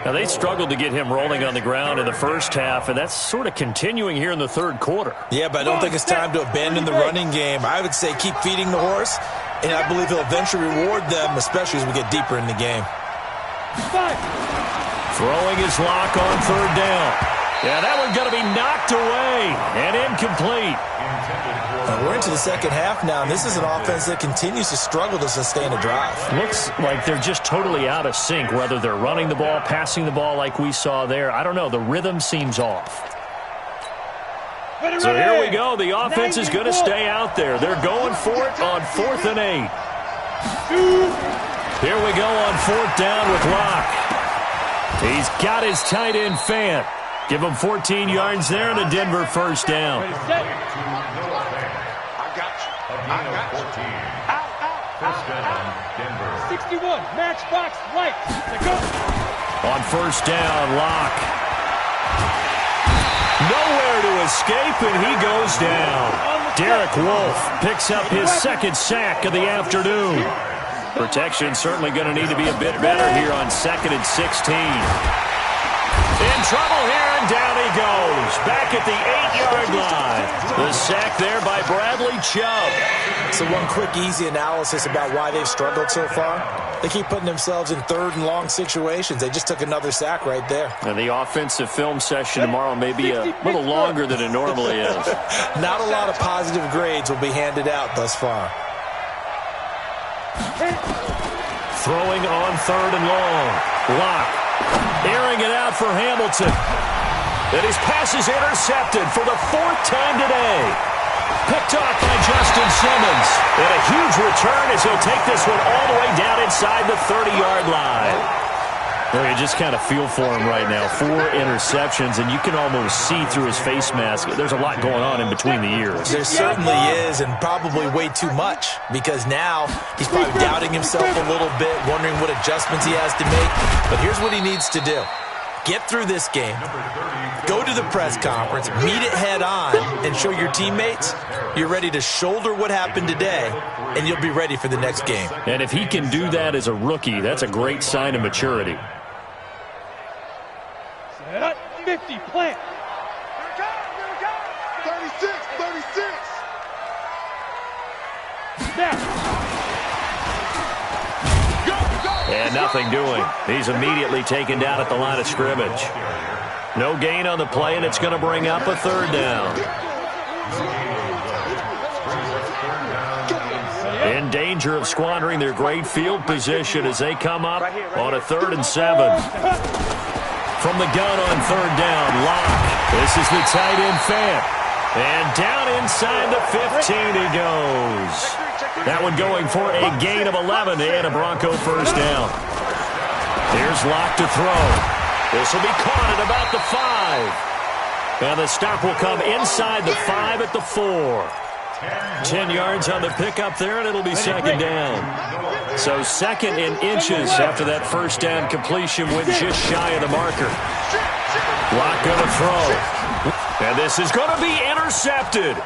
A: Now, they struggled to get him rolling on the ground in the first half, and that's sort of continuing here in the third quarter.
D: Yeah, but I don't think it's time to abandon the running game. I would say keep feeding the horse, and I believe he'll eventually reward them, especially as we get deeper in the game.
A: Throwing his Lock on 3rd down. Yeah, that one's going to be knocked away and incomplete.
D: We're into the second half now, and this is an offense that continues to struggle to sustain a drive.
A: Looks like they're just totally out of sync, whether they're running the ball, passing the ball like we saw there. I don't know. The rhythm seems off. So here we go. The offense is going to stay out there. They're going for it on 4th and 8. Here we go on 4th down with Lock. He's got his tight end Fant. Give him 14 yards there and a Denver first down.
E: I got you.
B: First down, Denver.
C: 61, matchbox right. Go.
A: On 1st down, Lock. Nowhere to escape, and he goes down. Derek Wolfe picks up his second sack of the afternoon. Protection certainly going to need to be a bit better here on 2nd and 16. In trouble here, and down he goes. Back at the 8-yard line. The sack there by Bradley Chubb.
D: So one quick, easy analysis about why they've struggled so far. They keep putting themselves in third and long situations. They just took another sack right there.
A: And the offensive film session tomorrow may be a little longer than it normally is.
D: Not a lot of positive grades will be handed out thus far.
A: Throwing on third and long. Lock. Airing it out for Hamilton. And his pass is intercepted for the 4th time today. Picked off by Justin Simmons. And a huge return as he'll take this one all the way down inside the 30-yard line. Well, you just kind of feel for him right now. 4 interceptions, and you can almost see through his face mask. There's a lot going on in between the ears.
D: There certainly is, and probably way too much, because now he's probably doubting himself a little bit, wondering what adjustments he has to make. But here's what he needs to do. Get through this game, go to the press conference, meet it head on, and show your teammates you're ready to shoulder what happened today, and you'll be ready for the next game.
A: And if he can do that as a rookie, that's a great sign of maturity.
C: Set 50, plant.
E: 36, 36.
C: Snap.
A: And nothing doing. He's immediately taken down at the line of scrimmage. No gain on the play, and it's going to bring up a 3rd down. In danger of squandering their great field position as they come up on a 3rd and 7. From the gun on 3rd down, Lock. This is the tight end Fant. And down inside the 15 he goes. That one going for a gain of 11 and a Bronco 1st down. Here's Lock to throw. This will be caught at about the 5. And the stop will come inside the 5 at the 4. 10 yards on the pickup there, and it'll be 2nd down. So 2nd in inches after that 1st down completion went just shy of the marker. Lock going to throw. And this is going to be intercepted.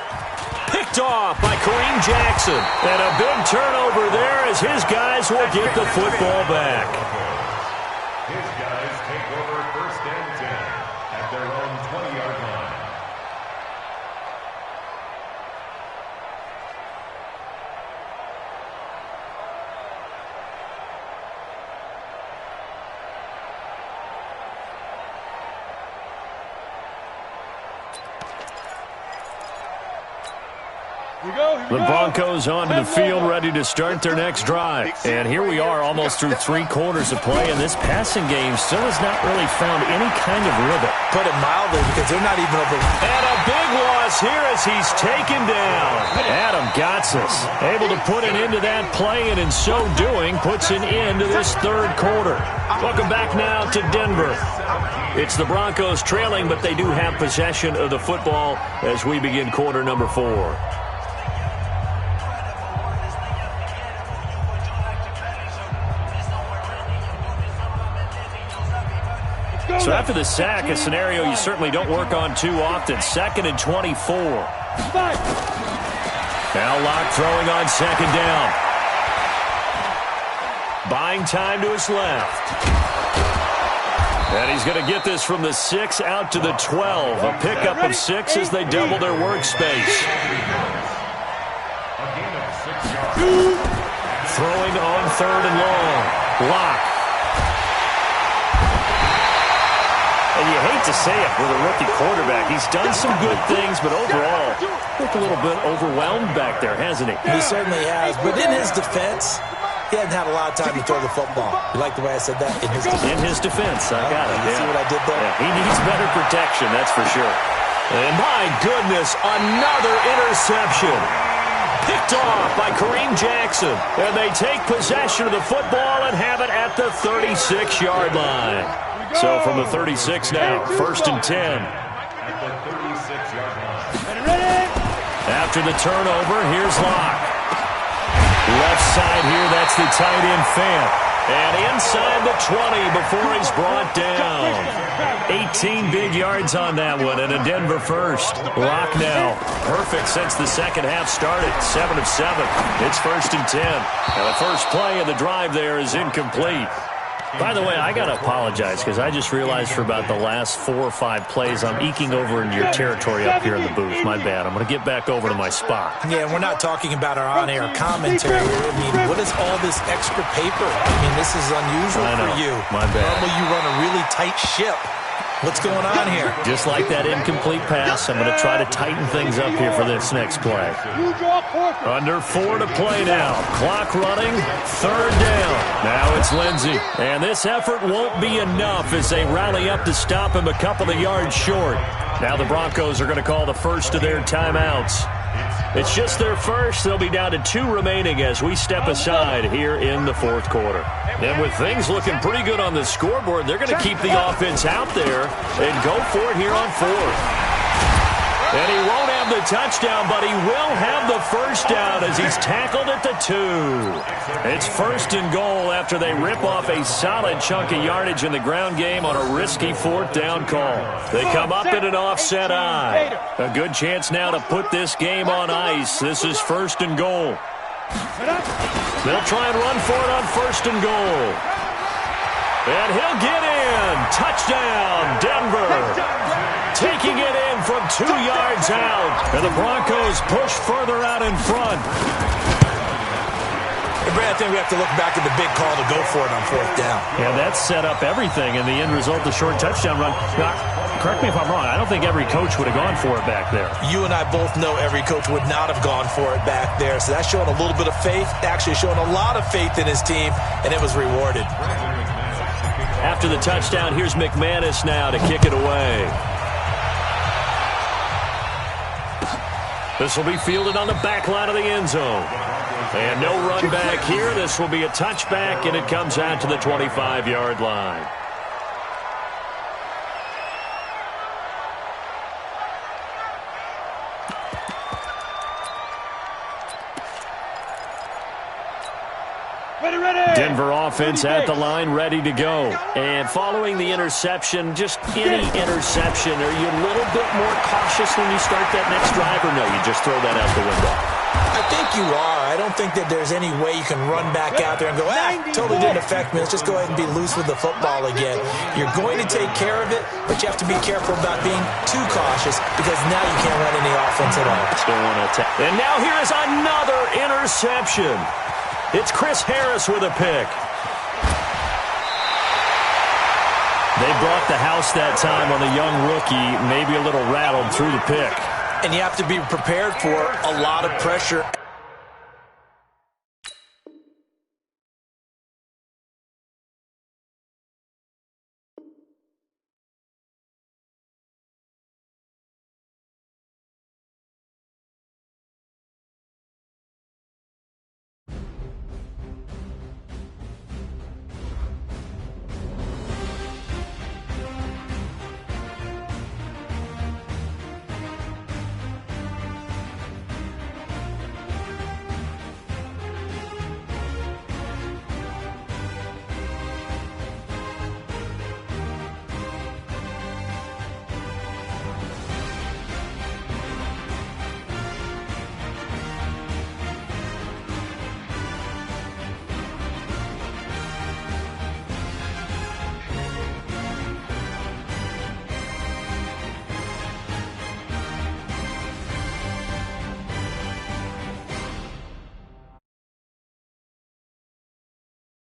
A: Picked off by Kareem Jackson. And a big turnover there as his guys will get the football back.
B: His guys take over 1st and 10 at their own 20-yard line.
A: The Broncos onto the field, ready to start their next drive. And here we are, almost through 3 quarters of play, and this passing game still has not really found any kind of rhythm.
D: Put it mildly, because they're not even over.
A: And a big loss here as he's taken down. Adam Gotsis able to put an end to that play, and in so doing, puts an end to this 3rd quarter. Welcome back now to Denver. It's the Broncos trailing, but they do have possession of the football as we begin quarter number 4. So after the sack, a scenario you certainly don't work on too often. 2nd and 24. Now Lock throwing on 2nd down. Buying time to his left. And he's going to get this from the 6 out to the 12. A pickup of 6 as they double their workspace. Throwing on 3rd and long. Lock. And you hate to say it with a rookie quarterback. He's done some good things, but overall, looked a little bit overwhelmed back there, hasn't he?
D: He certainly has. But in his defense, he hasn't had a lot of time to throw the football. You like the way I said that? In his defense.
A: In his defense. I got it.
D: You see what I did there?
A: Yeah, he needs better protection, that's for sure. And my goodness, another interception. Picked off by Kareem Jackson. And they take possession of the football and have it at the 36-yard line. So from the 36 now, 1st and 10.
B: At the 36-yard line.
A: After the turnover, here's Lock. Left side here, that's the tight end Fant. And inside the 20 before he's brought down. 18 big yards on that one, and a Denver 1st. Lock now. Perfect since the 2nd half started. 7 of 7. It's 1st and 10. And the first play of the drive there is incomplete. By the way, I got to apologize because I just realized for about the last 4 or 5 plays, I'm eking over into your territory up here in the booth. My bad. I'm going to get back over to my spot.
D: Yeah, we're not talking about our on-air commentary. I mean, what is all this extra paper? I mean, this is unusual for you.
A: My bad.
D: Normally you run a really tight ship. What's going on here?
A: Just like that incomplete pass, I'm going to try to tighten things up here for this next play. Under 4 to play now. Clock running. 3rd down. Now it's Lindsey. And this effort won't be enough as they rally up to stop him a couple of yards short. Now the Broncos are going to call the first of their timeouts. It's just their first. They'll be down to 2 remaining as we step aside here in the 4th quarter. And with things looking pretty good on the scoreboard, they're going to keep the offense out there and go for it here on 4th. And he won't have the touchdown, but he will have the first down as he's tackled at the 2. It's 1st and goal after they rip off a solid chunk of yardage in the ground game on a risky 4th down call. They come up in an offset eye. A good chance now to put this game on ice. This is 1st and goal. They'll try and run for it on 1st and goal. And he'll get in. Touchdown, Denver. Taking it in from 2 yards out. And the Broncos push further out in front.
D: Hey, Brad, I think we have to look back at the big call to go for it on 4th down.
A: Yeah, that set up everything in the end result, the short touchdown run. Now, correct me if I'm wrong. I don't think every coach would have gone for it back there.
D: You and I both know every coach would not have gone for it back there. So that's showing a little bit of faith, actually showing a lot of faith in his team, and it was rewarded.
A: After the touchdown, here's McManus now to kick it away. This will be fielded on the back line of the end zone. And no run back here. This will be a touchback, and it comes out to the 25-yard line. Denver offense at the line, ready to go. And following the interception, just any interception, are you a little bit more cautious when you start that next drive, or no, you just throw that out the window?
D: I think you are. I don't think that there's any way you can run back out there and go, totally didn't affect me. Let's just go ahead and be loose with the football again. You're going to take care of it, but you have to be careful about being too cautious because now you can't run any offense at all.
A: And now here is another interception. It's Chris Harris with a pick. They brought the house that time on the young rookie, maybe a little rattled through the pick.
D: And you have to be prepared for a lot of pressure